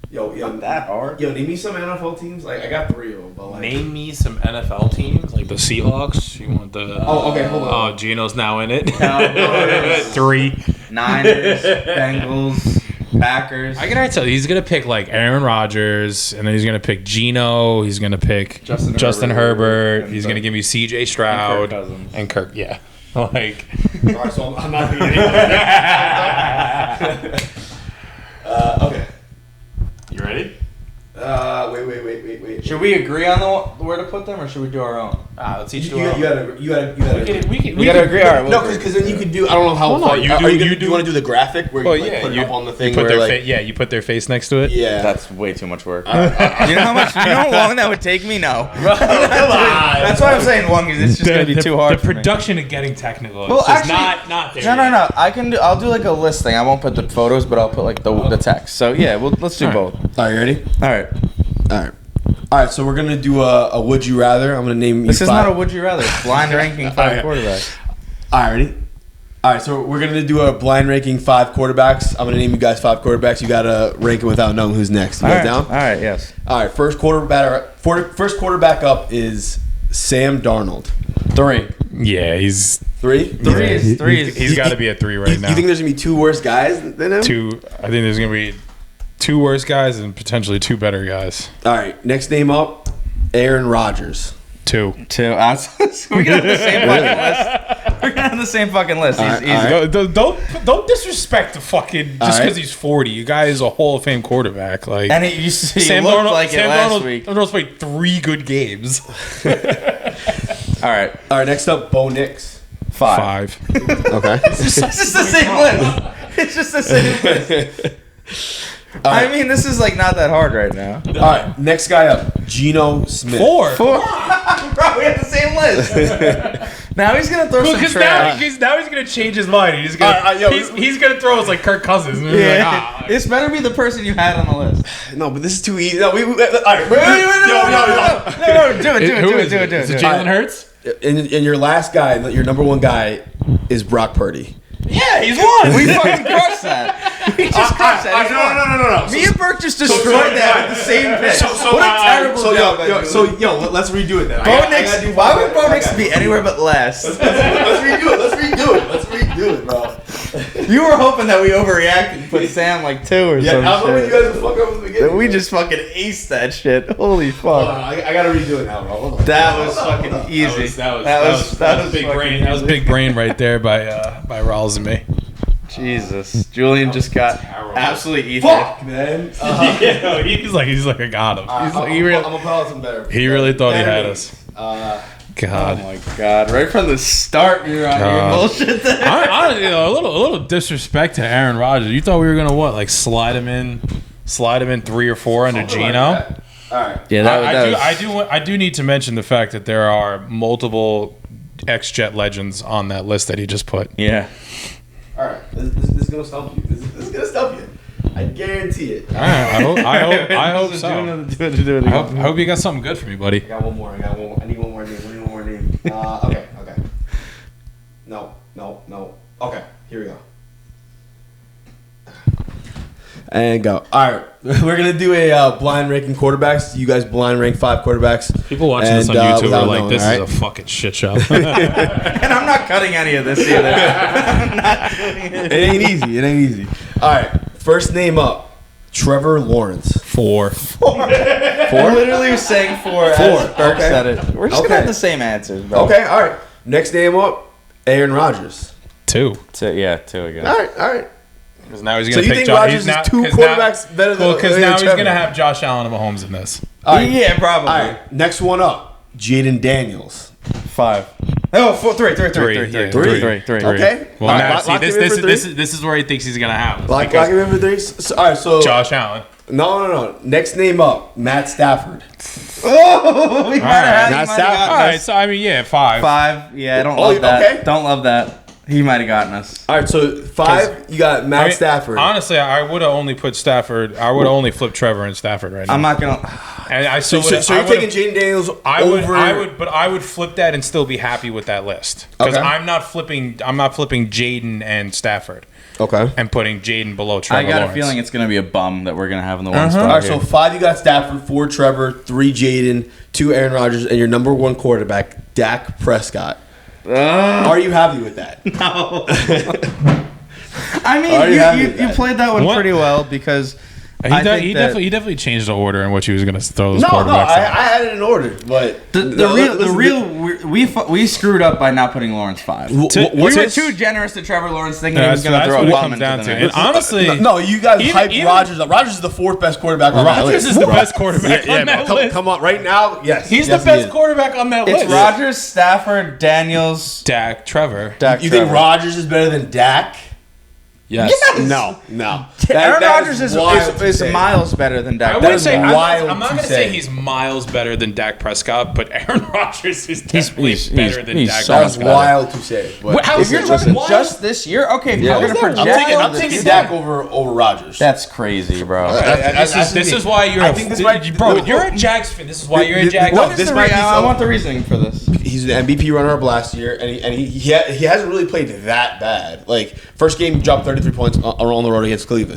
Yo, Not that hard. Yo, name me some NFL teams. Like I got 3 of them, but like. Name me some NFL teams like the Seahawks. You want the? Oh, okay. Hold on. Oh, Gino's now in it. Cowboys. 3. Niners, Bengals, Packers. I can already tell you, he's gonna pick like Aaron Rodgers, and then he's gonna pick Gino. He's gonna pick Justin Herbert. He's gonna give me C.J. Stroud and Kirk. Yeah, like. All right, so I'm not thinking anything. Okay. You ready? Wait. Should we agree on where to put them, or should we do our own? Let's each You gotta. We gotta agree. All right. No, because then you can do. I don't know how. Hold on, you want to do the graphic where you put it up on the thing? You put their face next to it. Yeah. That's way too much work. You know how long that would take me? No. Come on. That's why I'm saying 1 because it's just gonna be too hard. The production of getting technical. Well, it's just actually, not there. No. I'll do like a list thing. I won't put the photos, but I'll put like the text. So yeah, let's do both. All right, you ready? All right. So we're gonna do a would you rather. I'm gonna name you. This is not a would you rather. It's blind ranking 5 quarterbacks. All right, ready? All right, so we're gonna do a blind ranking 5 quarterbacks. I'm gonna name you guys 5 quarterbacks. You gotta rank them without knowing who's next. You guys down? All right. Yes. All right. First quarterback up is Sam Darnold. 3. Yeah, he's 3. He's got to be at 3 right now. You think there's gonna be 2 worse guys than him? 2. I think there's gonna be 2 worse guys and potentially 2 better guys. All right. Next name up, Aaron Rodgers. 2. We're gonna have the same fucking list. We're gonna have the same fucking list. Don't disrespect the fucking just because he's 40. You guy is a Hall of Fame quarterback. Like, and he Sam looked Darnold, like it last week. Darnold's played 3 good games. All right. Next up, Bo Nix. 5. Okay. It's just the same list. It's just the same list. I mean, this is like not that hard right now. All right, next guy up, Geno Smith. Four. Bro, we have the same list. Now he's gonna throw some Because trash. now he's gonna change his mind. He's gonna he's gonna throw us like Kirk Cousins. And we're like, ah. This better be the person you had on the list. No, but this is too easy. No, all right. No, do it. Is it Jalen Hurts? And your last guy, your number one guy, is Brock Purdy. Yeah, he's won. We fucking crushed that. We just crushed that. No. Me and Burke just destroyed that with the same pick. What a terrible job. Let's redo it then. Bo Nix, why would Bo Nix be anywhere but last? Let's redo it, bro. You were hoping that we overreacted and put Sam like 2 or something. I remember you guys would fuck up at the beginning. We just fucking aced that shit. Holy Hold on, fuck. I gotta redo it now, bro. Hold on. That was fucking easy. That was big brain. That was big brain right there by Rawls and me. Jesus. Julian just got absolutely eaten. Fuck, man. He's like I got him. I'm gonna follow some better. He really thought he had us. Oh God. my god! Right from the start, you're on your bullshit there. Honestly, a little disrespect to Aaron Rodgers. You thought we were gonna what? Like slide him in 3 or 4 under Geno. All right. Yeah, I do need to mention the fact that there are multiple ex-Jet legends on that list that he just put. Yeah. All right. This is gonna stump you. This is gonna stump you. I guarantee it. All right. I hope so. Do it I hope you got something good for me, buddy. I got one more. I need one more name. Okay. No. Okay, here we go. And go. All right, we're gonna do a blind ranking quarterbacks. You guys blind rank 5 quarterbacks. People watching this on YouTube are like, "This right? is a fucking shit show." And I'm not cutting any of this either. I'm not doing it. It ain't easy. All right, first name up, Trevor Lawrence. 4. We're literally saying 4 as Burke said it. We're just gonna have the same answers, bro. Okay, all right. Next name up, Aaron Rodgers. 2. 2 again. All right. Because now he's So gonna you pick think Rodgers is 2 quarterbacks better than? Because now he's Trevor? gonna have Josh Allen and Mahomes in this. All right. Yeah, probably. All right, next one up, Jayden Daniels. 5. Oh, 4, 3. Yeah, 3. Okay. Well, Lock- now lock see, him in for 3? this is where he thinks he's gonna have. Lock him in for 3. All right, so Josh Allen. No. Next name up, Matt Stafford. Oh, we might have Not had Stafford. All right, so I mean, yeah, 5. 5. Yeah, I don't love that. Okay. Don't love that. He might have gotten us. All right, so 5, you got Matt Stafford. Honestly, I would have only put Stafford. I would have only flipped Trevor and Stafford right now. I'm not gonna. And I So still you're taking Jayden Daniels over? I would flip that and still be happy with that list because Okay. I'm not flipping Jayden and Stafford Okay. and putting Jayden below Trevor I got Lawrence. a feeling it's gonna be a bum that we're gonna have in the one spot. All right, here. so 5, you got Stafford, 4, Trevor, 3, Jayden, 2, Aaron Rodgers, and your number 1 quarterback, Dak Prescott. Are you happy with that? No. I mean, you played that one What? pretty well because He I think that definitely changed the order in which he was going to throw those No, quarterbacks I out. had it in order, but we screwed up by not putting Lawrence 5. To- We were what's- too generous to Trevor Lawrence thinking he Yeah, was going to that's throw what a it bum comes into down the to. mix. And honestly, no, you guys hyped even- Rodgers up. Rodgers is the 4th best quarterback on that Rodgers list. is the best quarterback on that list. Come on, right now, yes. He's yes, the best he is. quarterback on that It's list. Rodgers, Stafford, Daniels, Dak, Trevor. Dak. You think Trevor. Rodgers is better than Dak? Yes. No. Aaron Rodgers is wild to say. miles better than Dak. I That wouldn't is say wild I'm not to going to say. say he's miles better than Dak Prescott, but Aaron Rodgers is definitely better than he's Dak so That's Prescott. wild to say. But How If is you're that talking wild? just this year, okay. If Yeah. you're going to How is that project, wild? I'm taking Dak over Rodgers. that's crazy, bro. This is why you're I think this might- bro. You're a Jags fan. This is why you're a Jags No, fan. What this is the might be I so- want the reasoning for this. He's an MVP runner-up last year, and he hasn't really played that bad. Like first game, he dropped 33 points on the road against Cleveland.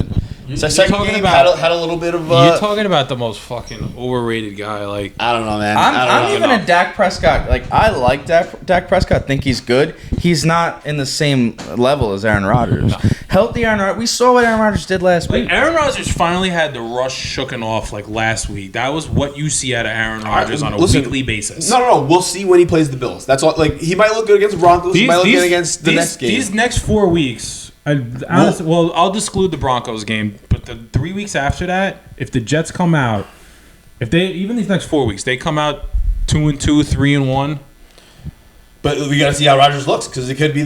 So second talking game about- had a little bit of. You're talking about the most fucking overrated guy. Like I don't know, man. I'm even know. a Dak Prescott. Like I like Dak Prescott. Think he's good. He's not in the same level as Aaron Rodgers. Healthy Aaron Rodgers. We saw what Aaron Rodgers did last week. Aaron Rodgers finally had the rush shooken off like last week. That was what you see out of Aaron Rodgers on a weekly basis. No. We'll see when he plays the Bills. That's all. Like he might look good against the Broncos. He might look good against the next game. These next 4 weeks, honestly, well, I'll exclude the Broncos game, but the 3 weeks after that, if the Jets come out, even these next 4 weeks, they come out 2-2, 3-1. But we got to see how Rodgers looks because it could be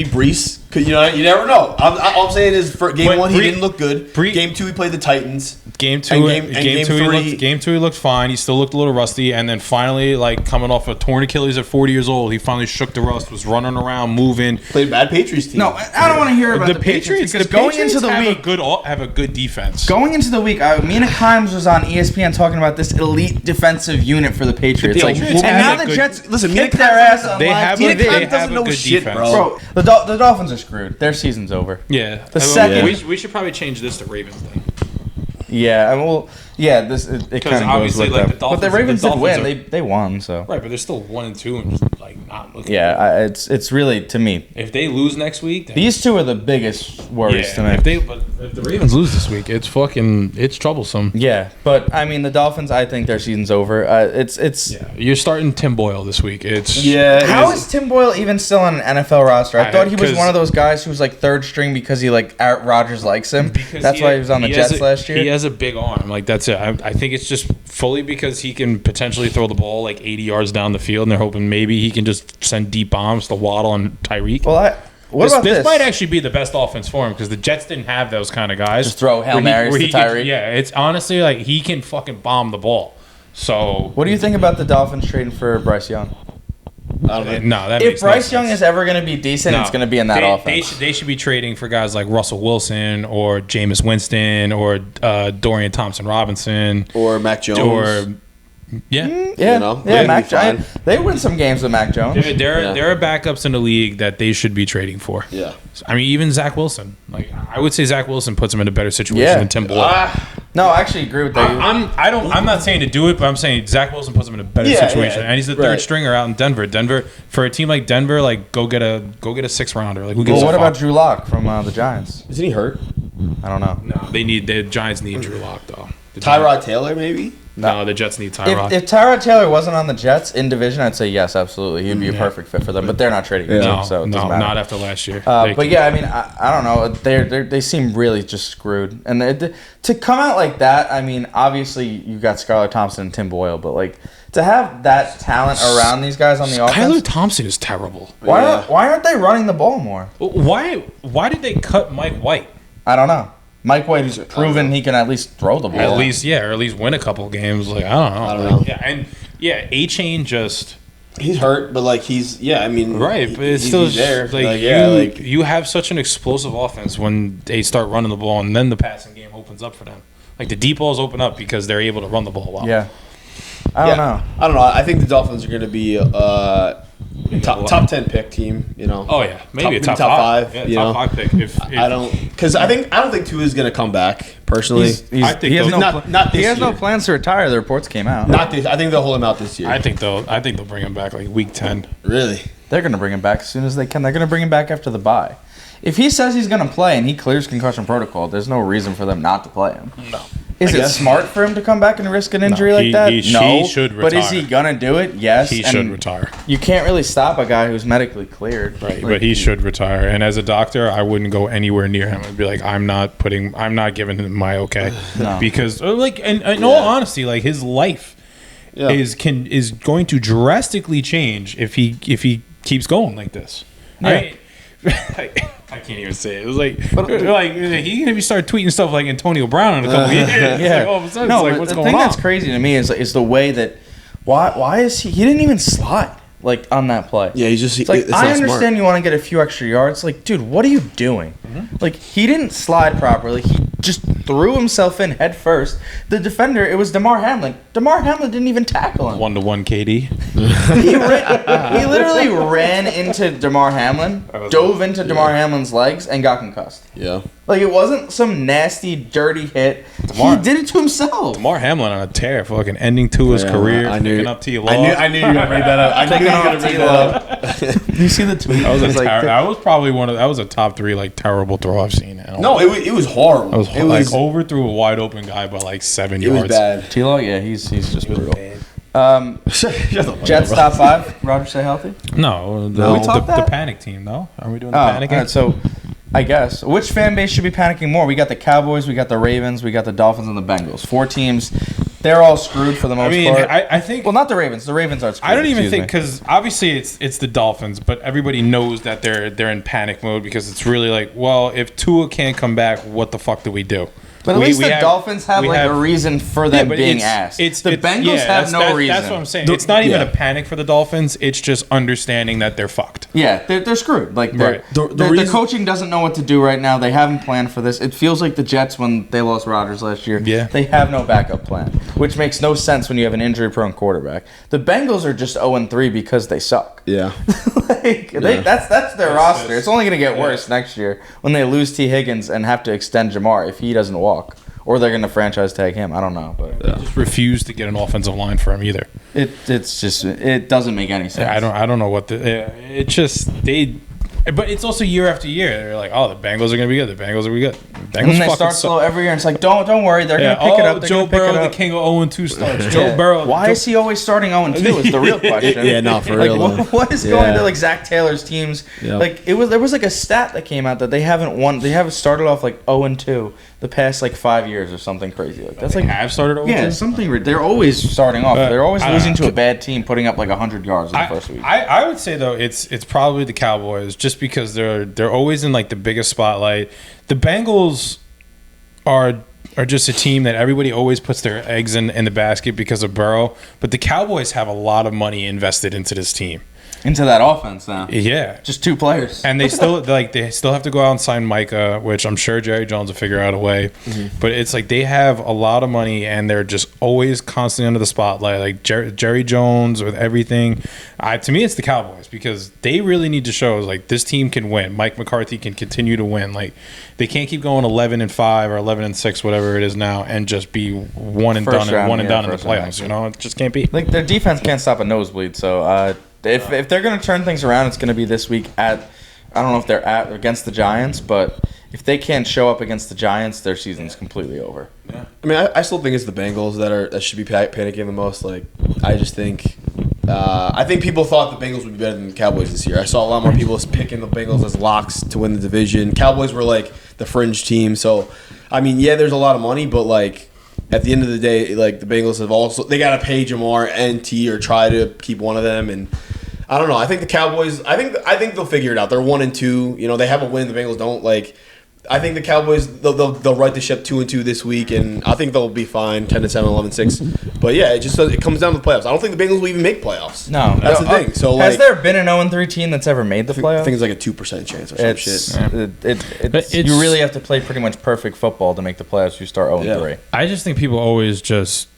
Brees. You never know. All I'm saying is for game one he didn't look good. Game two he played the Titans. Game two he looked fine. He still looked a little rusty, and then finally, like coming off a torn Achilles at 40 years old, he finally shook the rust. Was running around, moving. Played a bad Patriots team. No, I don't want to hear about the Patriots because going into the week have a good defense. Going into the week, Mina Kimes was on ESPN talking about this elite defensive unit for the Patriots. And now the Jets kick their ass on live TV. They have a good defense, bro. The Dolphins are screwed. Their season's over. Yeah. The second we should probably change this to Ravens then. Yeah, it kind of goes with them. But the Ravens did win. They won, so right. But they're still 1-2 and just like not looking. Yeah, it's really to me. If they lose next week, these two are the biggest worries to me. If the Ravens lose this week, it's troublesome. Yeah, but I mean the Dolphins. I think their season's over. You're starting Tim Boyle this week. How is Tim Boyle even still on an NFL roster? I thought he was one of those guys who was like third string because Aaron Rodgers likes him. That's why he was on the Jets last year. He has a big arm. Like that's it. I think it's just fully because he can potentially throw the ball like 80 yards down the field, and they're hoping maybe he can just send deep bombs to Waddle and Tyreek. Well, this might actually be the best offense for him because the Jets didn't have those kind of guys. Just throw Hail Marys to Tyreek. It's honestly like he can fucking bomb the ball. So what do you think about the Dolphins trading for Bryce Young? If Bryce Young is ever going to be decent, it's going to be in that offense. They should be trading for guys like Russell Wilson or Jameis Winston or Dorian Thompson-Robinson or Mac Jones. Mac Jones. They win some games with Mac Jones. There are backups in the league that they should be trading for. Yeah, I mean even Zach Wilson. Like I would say Zach Wilson puts him in a better situation than Tim Boyle. No, I actually agree with that. I'm not saying to do it, but I'm saying Zach Wilson puts him in a better situation, and he's the third stringer out in Denver. Denver for a team like Denver, like go get a 6th rounder. Like what about Drew Lock from the Giants? Isn't he hurt? I don't know. No, the Giants need Drew Lock though. Tyrod Taylor maybe. No, the Jets need Tyrod. If Tyrod Taylor wasn't on the Jets in division, I'd say yes, absolutely. He'd be a perfect fit for them. But they're not trading him, so it doesn't matter. Not after last year. But yeah, I mean, I don't know. They seem really just screwed. And to come out like that, I mean, obviously you got Skylar Thompson and Tim Boyle, but like to have that talent around these guys on the offense. Skylar Thompson is terrible. Why aren't they running the ball more? Why did they cut Mike White? I don't know. Mike White has proven he can at least throw the ball. Or at least win a couple of games. Like I don't know. Yeah, A-Chain just he's hurt, but like right, but it's still there. You have such an explosive offense when they start running the ball, and then the passing game opens up for them. Like the deep balls open up because they're able to run the ball well. Yeah, I don't know. I think the Dolphins are going to be top 10 pick team, Oh yeah, maybe top 5. Yeah, top 5 pick. If I don't think Tua is going to come back personally. He has no plans to retire. The reports came out. Not this. I think they'll hold him out this year. I think they'll bring him back like week 10. Really? They're going to bring him back as soon as they can. They're going to bring him back after the bye. If he says he's going to play and he clears concussion protocol, there's no reason for them not to play him. No. Is it smart for him to come back and risk an injury like that? He should retire. But is he going to do it? Yes. He should retire. You can't really stop a guy who's medically cleared. Right, but he should retire. And as a doctor, I wouldn't go anywhere near him. I'd be like, I'm not giving him my okay. No. Because, in all honesty, like, his life is going to drastically change if he keeps going like this. Yeah. I can't even say it. It was like he gonna start tweeting stuff like Antonio Brown in a couple years. Yeah. All of a sudden, what's going on? The thing that's crazy to me is the way that why is he didn't even slide like on that play. Yeah, he's just it's I understand smart. You want to get a few extra yards. Like, dude, what are you doing? Mm-hmm. Like, he didn't slide properly. He just threw himself in head first. The defender, it was Damar Hamlin. Damar Hamlin didn't even tackle him. 1-to-1 KD. He literally ran into Damar Hamlin, dove into Damar Hamlin's legs, and got concussed. Yeah. Like, it wasn't some nasty, dirty hit. He did it to himself. Damar Hamlin on a tear, fucking ending to his career, picking up T-Law. I knew you were going to read that up. I knew you were going to read that up. You see the tweet? That was a top 3 like terrible throw I've seen. No, it was horrible. It was overthrew a wide open guy by like 7 yards. It was bad. T-Law, yeah, he's just brutal. Jets top 5. Roger, stay healthy. No, the panic team. No, are we doing the panic? All right, so I guess which fan base should be panicking more? We got the Cowboys, we got the Ravens, we got the Dolphins, and the Bengals. 4 teams. they're all screwed for the most part. I think. Well, not the Ravens. The Ravens are screwed. I don't even excuse think me. because obviously it's the Dolphins, but everybody knows that they're in panic mode because it's really like, well, if Tua can't come back, what the fuck do we do? But at least the Dolphins have a reason for them being asked. The Bengals have no reason. That's what I'm saying. It's not even a panic for the Dolphins. It's just understanding that they're fucked. Yeah, they're screwed. Like Right. the coaching doesn't know what to do right now. They haven't planned for this. It feels like the Jets when they lost Rodgers last year. Yeah. They have no backup plan, which makes no sense when you have an injury-prone quarterback. The Bengals are just 0-3 because they suck. Yeah. That's their roster. It's only going to get worse next year when they lose T. Higgins and have to extend Jamar if he doesn't walk. Or they're going to franchise tag him. I don't know. But They just refuse to get an offensive line for him either. it doesn't make any sense. I don't know what it's just but it's also year after year. They're like, oh, the Bengals are going to be good. The Bengals are going to be good. Bengals And they start slow every year. And it's like, don't worry. They're going to pick it up. Joe Burrow, the king of 0-2 starts. Joe Burrow. Why is he always starting 0-2 is the real question. Yeah, no, for real. What is going to like Zach Taylor's teams? Yeah. Like there was like a stat that came out that they haven't won. They haven't started off like 0-2 the past like 5 years or something crazy like that's They like have started 0-2? Yeah, something. They're always starting off. They're always I don't losing know. to a bad team, putting up like 100 yards in the first week. I would say though it's probably the Cowboys just because they're always in like the biggest spotlight. The Bengals are just a team that everybody always puts their eggs in the basket because of Burrow, but the Cowboys have a lot of money invested into this team. Into that offense now. Yeah. Just 2 players. And they still have to go out and sign Micah, which I'm sure Jerry Jones will figure out a way. Mm-hmm. But it's like they have a lot of money and they're just always constantly under the spotlight. Like Jerry Jones with everything. To me, it's the Cowboys because they really need to show like this team can win. Mike McCarthy can continue to win. Like they can't keep going 11-5 or 11-6, whatever it is now, and just be one and done in the playoffs. You know, it just can't be. Like their defense can't stop a nosebleed. So if they're going to turn things around, it's going to be this week I don't know if they're against the Giants, but if they can't show up against the Giants, their season's completely over. Yeah. I mean, I still think it's the Bengals that should be panicking the most. Like, I just think people thought the Bengals would be better than the Cowboys this year. I saw a lot more people picking the Bengals as locks to win the division. Cowboys were like the fringe team. So, I mean, yeah, there's a lot of money, but like at the end of the day, like the Bengals they got to pay Jamar and T or try to keep one of them. And I don't know. I think the Cowboys. I think they'll figure it out. They're 1-2. You know, they have a win. The Bengals don't. Like, I think the Cowboys they'll right the ship 2-2 this week, and I think they'll be fine 10-7, 11-6. But yeah, it comes down to the playoffs. I don't think the Bengals will even make playoffs. No, that's the thing. So has there been an 0-3 team that's ever made the playoffs? I think it's like a 2% chance or some shit. You really have to play pretty much perfect football to make the playoffs. If you start 0-3. Yeah. I just think people always just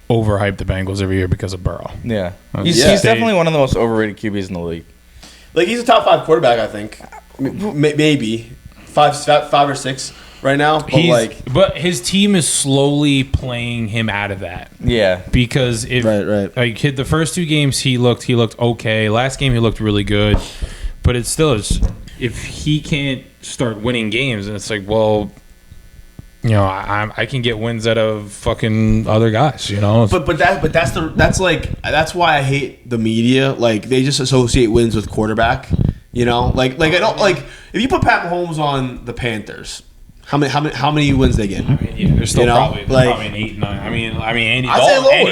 overhype the Bengals every year because of Burrow. Yeah, he's definitely one of the most overrated QBs in the league. Like he's a top 5 quarterback, I think. Maybe 5 or 6 right now. But his team is slowly playing him out of that. Yeah, because like the first 2 games he looked okay. Last game he looked really good, but it's still if he can't start winning games, and it's like, well, you know, I can get wins out of fucking other guys, you know. But that's why I hate the media. Like they just associate wins with quarterback. You know, like I don't like if you put Pat Mahomes on the Panthers, how many wins they get? I mean, yeah, they're still probably an 8-9. I mean, Andy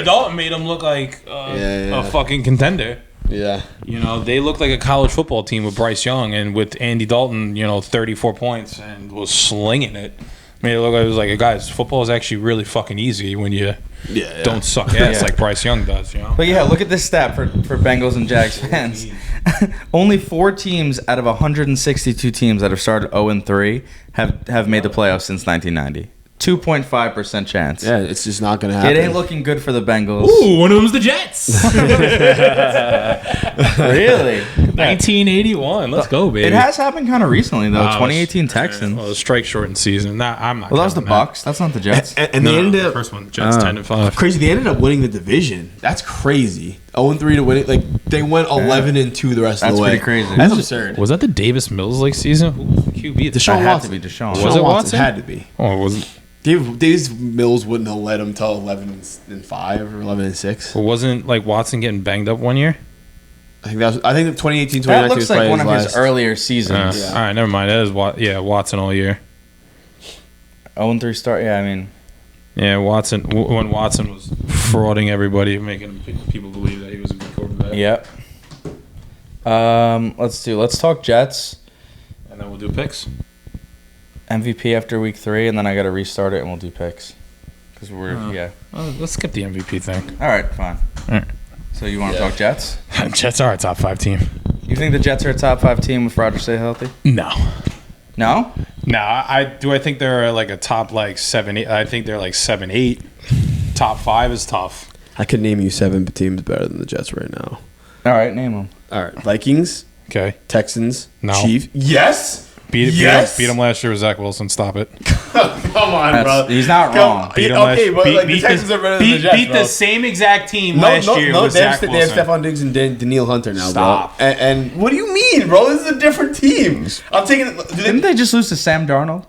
Dalton made them look like a fucking contender. Yeah. You know, they looked like a college football team with Bryce Young and with Andy Dalton, you know, 34 points and was slinging it. Made it look like it was like, guys, football is actually really fucking easy when you don't suck ass like Bryce Young does, you know? But yeah, look at this stat for Bengals and Jags fans. Only 4 teams out of 162 teams that have started 0-3 have made the playoffs since 1990. 2.5% chance. Yeah, it's just not going to happen. It ain't looking good for the Bengals. Ooh, one of them's the Jets. Really? 1981. Let's go, baby. It has happened kind of recently, though. 2018 Texans. Well, the strike shortened season. I'm not. Well, that was the Bucks. That's not the Jets. And they ended up first one. Jets 10-5. Crazy. They ended up winning the division. That's crazy. 0-3 to win it. Like they went 11-2 the rest of the way. That's pretty crazy. That's absurd. Was that the Davis Mills like season? Who was the QB? Deshaun had Watson. to be Deshaun. Was it Watson? Had to be. Oh, it wasn't. Davis Mills wouldn't have led him till 11-5 or 11-6. Well, wasn't like Watson getting banged up one year? I think the 2018, 2019 That looks was like probably one of his last. earlier seasons. All right, never mind. That is Watson all year. 0-3 start. Yeah, I mean, Yeah, Watson. When Watson was frauding everybody, making people believe that he was a good quarterback. Yep. Let's talk Jets. And then we'll do picks. MVP after week 3, and then I got to restart it, and we'll do picks. Because Well, let's skip the MVP thing. All right, fine. All right. So you want to talk Jets? Jets are a top 5 team. You think the Jets are a top 5 team if Rodgers stay healthy? No. No? No, I think they're like a top 7, 8. I think they're 7, 8. Top 5 is tough. I could name you 7 teams better than the Jets right now. All right, name them. All right, Vikings, Okay. Texans, No. Chiefs. Yes. Beat Yes. them last year with Zach Wilson. Stop it. Come on, bro. He's not wrong. Beat them Okay, but beat, like, the beat Texans are better than the Jets, beat bro. the same exact team No, last year no, with they have, Zach they have Wilson. Stephon Diggs and Daniil Hunter now, Stop. bro. And what do you mean, bro? This is a different team. I'm taking. Didn't they just lose to Sam Darnold?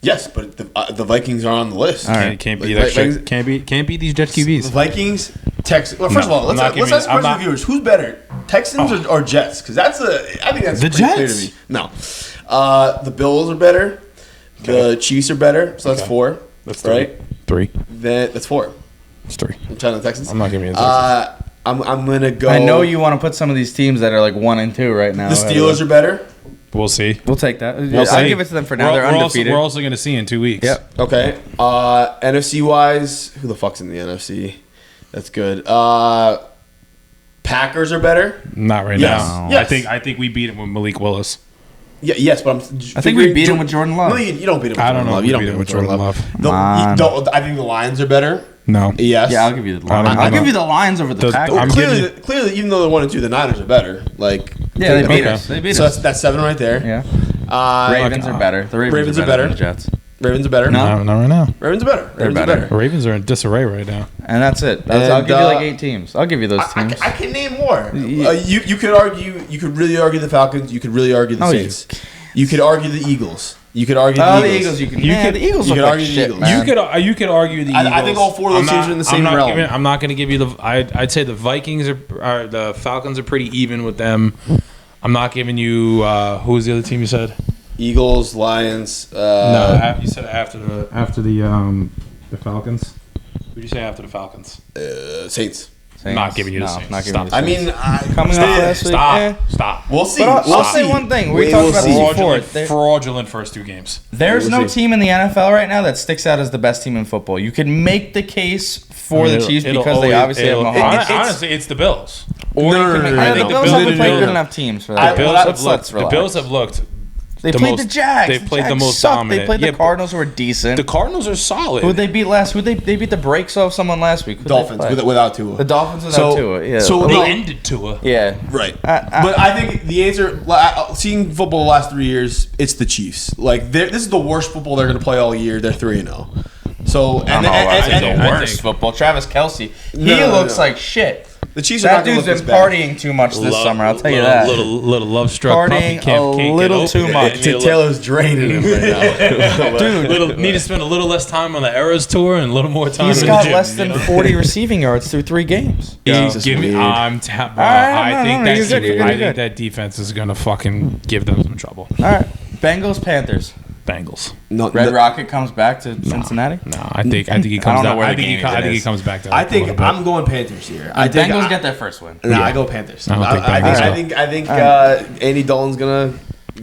Yes, but the Vikings are on the list. All right. Can't beat Like, that Vikings- shit. Can't beat these Jet The QBs. Vikings, Texans. Well, first No, of all, I'm not let's giving- ask I'm questions not- to viewers. Who's better, Texans or Jets? Because I think that's The pretty clear to Jets. me. No, the Bills are better. The Chiefs are better. So that's Okay. 4. That's 3. Right. 3. That's 4. It's 3. I'm trying the Texans. I'm not giving you the I'm gonna go. I know you want to put some of these teams that are 1 and 2 right now. The Steelers are better. We'll see. We'll take that. We'll I'll see. give it to them for now. We're, They're we're undefeated. we're also going to see in 2 weeks. Yep. Okay. NFC wise, who the fuck's in the NFC? That's good. Packers are better. Not right Yes. now. Yes. I think we beat him with Malik Willis. Yeah, yes, but I think we beat him with Jordan Love. No, you don't beat him with I Jordan don't know Love. if You we don't beat beat him him with with Jordan Love. Come on. I think the Lions are better. No. Yes. Yeah, I'll give you the I Lions. don't I'll give know. you the Lions over the The- Packers. I'm Clearly, giving- clearly, even though they're 1 and 2, the Niners are better. Like, Yeah, they beat Okay. us. They beat so us. that's 7 right there. Yeah. Ravens are better. The Ravens are better than the Jets. Ravens are better. No. Not right now. Ravens are better. They're Ravens better. are better. Ravens are in disarray right now. And that's it. I'll And, give you 8 teams. I'll give you those teams. I can name more. You could argue. You could really argue the Falcons. You could really argue the Oh, Saints. You could argue the Eagles. You could argue Oh, the the Eagles. Eagles. The Eagles you look could like argue the shit, Eagles. man. You could argue the Eagles. I think all 4 of those teams are in the same realm. I'm not going to give you the. I'd say the Vikings are the Falcons are pretty even with them. I'm not giving you. Who was the other team you said? Eagles, Lions. No, you said after the Falcons. Who did you say after the Falcons? Saints. Saints. Not giving you the No, Saints. not giving you Stop. the Saints. I mean, Coming off last week. Stop. We'll see. But We'll I'll say see. one thing. We We talked will about see. this before. Fraudulent first 2 games. There's We'll no see. team in the NFL right now that sticks out as the best team in football. You can make the case for the Chiefs because they obviously have Mahomes. Honestly, it's the Bills. Or No, you can no, make, no, I no, think no. the Bills haven't played Bills- good enough teams for I- that. The Bills well, have looked. The relax. Bills have looked. They the played most- the Jags. they've played the Jags most suck. dominant. They played Yeah, the Cardinals, who were decent. The Cardinals are solid. Who they beat last? Who they beat the brakes off someone last week? Who'd they Dolphins play? without Tua. The Dolphins without So- Tua. Yeah. so They no. ended Tua. Yeah. Right. I- But I think the answer, seeing football the last 3 years, it's the Chiefs. Like, this is the worst football they're going to play all year. They're 3-0. So, I don't know about and- the I worst think- football. Travis Kelce. He No, looks no. like shit. the Chiefs are That not going to dude's look been this bad. partying too much this summer. I'll tell you that. Little love struck puppy Partying can't a get little over too it. much. Taylor's draining him right now. Dude, Need to spend a little less time on the Eras tour and a little more time he's in got the gym. less than 40 receiving yards through 3 games. Jesus, Give me, weird. I right, think no, you're good, you're good, I you're think good. that defense is gonna fucking give them some trouble. All right. Bengals, Panthers. Bengals. No, Red no, Rocket comes back to Cincinnati. No, I think he I comes don't know down. where I the think he game co- I even think he is. comes back to. I a think little bit. I'm going Panthers here. The think Bengals get their first win. Nah, I go Panthers. I don't think Bengals I think Andy Dalton's gonna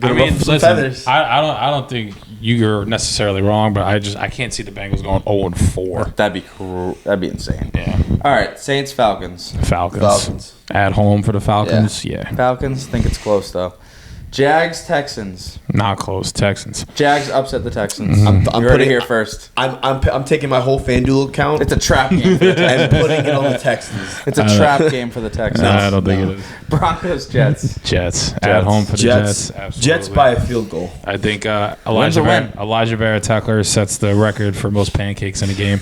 I mean, ruffle some listen, feathers. I don't think you're necessarily wrong, but I can't see the Bengals going 0-4. That'd be insane. Yeah, All right, Saints, Falcons. Falcons at home for the Falcons. Yeah, Falcons think it's close though. Jags, Texans. not close. Texans. Jags upset the Texans. I'm You heard it putting- here first. I'm taking my whole FanDuel account It's a trap game for the Texans. and putting it on the Texans. It's a trap game for the Texans. I don't think it is. Broncos, Jets. Jets at home for the Jets. Absolutely. Jets by a field goal. I think Wins Elijah a win. Barrett Tucker sets the record for most pancakes in a game.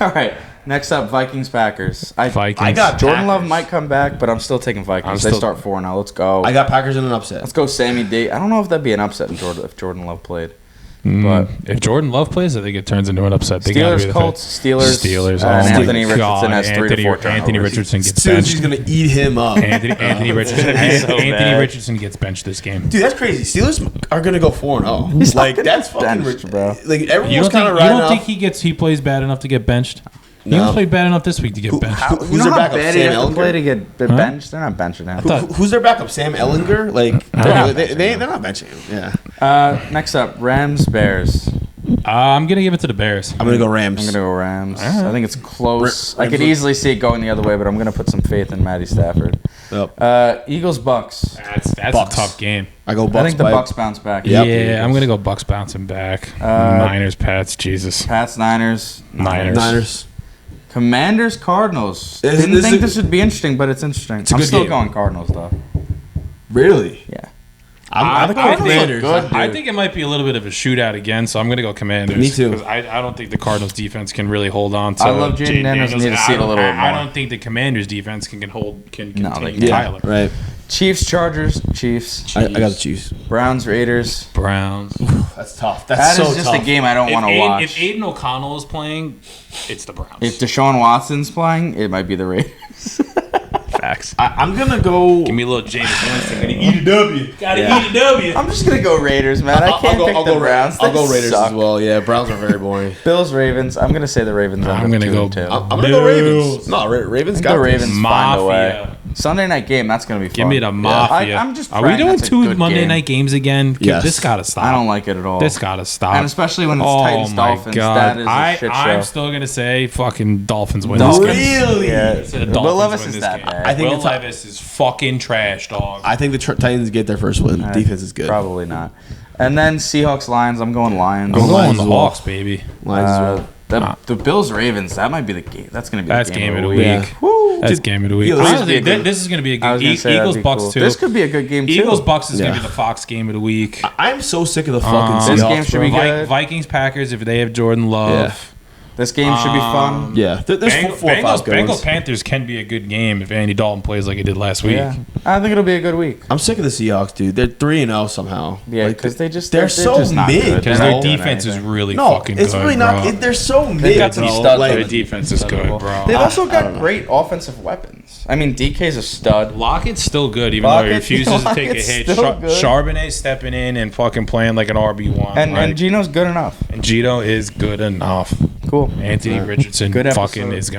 All right. Next up, Vikings, Packers. Vikings. I got Jordan Love Packers. might come back, but I'm still taking Vikings. They still- start 4-0. Let's go. I got Packers in an upset. Let's go, Sammy D. I don't know if that'd be an upset if Jordan Love played. But if Jordan Love plays, I think it turns into an upset. They gotta be Steelers, the Colts, third. Steelers, Oh and my Anthony Richardson God, has 3 to 4 turnovers. Anthony Richardson gets Steelers benched. is gonna eat him up. Anthony Richardson. so Anthony bad. Richardson gets benched this game. Dude, that's crazy. Steelers are gonna go 4-0. Like that's fucking benched, rich, bro. Like You everyone's don't kind think, of you riding don't off. think he plays bad enough to get benched? He No. was played bad enough this week to get benched. Who's You know their how backup? bad he Sam has to play Ellinger? to get benched? They're not benching him. Who's their backup? Sam Ellinger? Like not they're not benching him. Yeah, Next up, Rams, Bears. I'm gonna give it to the Bears. I'm gonna go Rams. I'm going to go Rams. I think it's close. I could Rams- easily see it going the other way, but I'm going to put some faith in Matty Stafford. Yep. Eagles, Bucks. That's Bucks. a tough game. I go Bucks. I think the by- Bucks bounce back. Yep. Yeah, I'm gonna go Bucks bouncing back. Niners, Pats, Jesus. Pats, Niners. Niners. Commanders, Cardinals. This- Didn't this think is- this would be interesting, but it's interesting. a I'm good still game. going Cardinals, though. Really? Yeah. I'm the Commanders. good. I think it might be a little bit of a shootout again, so I'm going to go Commanders. Me too. Because I don't think the Cardinals defense can really hold on to. I love Jayden Daniels and need to see it a little bit I more. don't think the Commanders defense can contain No, they can't. Tyler. Right. Chiefs, Chargers, Chiefs. I got the Chiefs. Browns, Raiders. Browns. That's tough. That That's is so just tough. a game I don't want to If watch. Aiden O'Connell is playing, it's the Browns. If Deshaun Watson's playing, it might be the Raiders. Facts. I'm gonna go. Give me a little Jameis Winston. Gonna eat a W. Gotta Yeah. eat a W. I'm just gonna go Raiders, man. I can't pick the Browns. I'll go They Raiders suck. as well. Yeah, Browns are very boring. Bills, Ravens. I'm gonna say the Ravens. I'm gonna go- I'm gonna go Ravens. No, Ravens got The this. Ravens find a way. Mafia. Sunday night game. That's gonna be fun. Give me the Mafia. I'm just Are we praying doing that's a 2 good Monday game. night games again? Yes. This gotta stop. I don't like it at all. This gotta stop. And especially when it's oh Titans my Dolphins. God. That is a shit show. I'm still gonna say fucking Dolphins win Dolphins. this game. Really? Yeah. The Will Dolphins Levis win is this that game. bad. I think Will the Levis is fucking trash, dog. I think the Titans get their first win. Defense is good. Probably not. And then Seahawks, Lions. I'm going Lions. I'm going Lions the as well. Hawks, baby. Lions as well. The Bills Ravens. That might be the game. That's gonna be That's the game of the week. week. Yeah. Woo. That's game of the week. Eagles- Honestly, this is gonna be a I was good gonna say that'd Eagles be Bucks cool. too. This could be a good game too. Eagles Bucks is gonna Yeah. be the Fox game of the week. I'm so sick of the fucking This Seahawks. game should be bro. good. Vikings Packers if they have Jordan Love. This game should be fun. Yeah, there's four or five good Bengals ones. Panthers can be a good game if Andy Dalton plays like he did last week. Yeah, I think it'll be a good week. I'm sick of the Seahawks, dude. They're 3-0 somehow. Yeah, Like, because they're they're so just not mid. good. Because They're their not doing defense is anything. really No, fucking it's good, really not. bro. They're so mid. got some bro. studs, Like, Their defense is good, bro. They've also got great offensive weapons. I mean, DK's a stud. Lockett's still good, even though he Lockett- refuses to take a Lockett's hit. still good. Charbonnet stepping in and fucking playing like an RB1. And Gino's good enough. And Gino is good enough. Cool. Anthony Richardson Good fucking episode. is gonna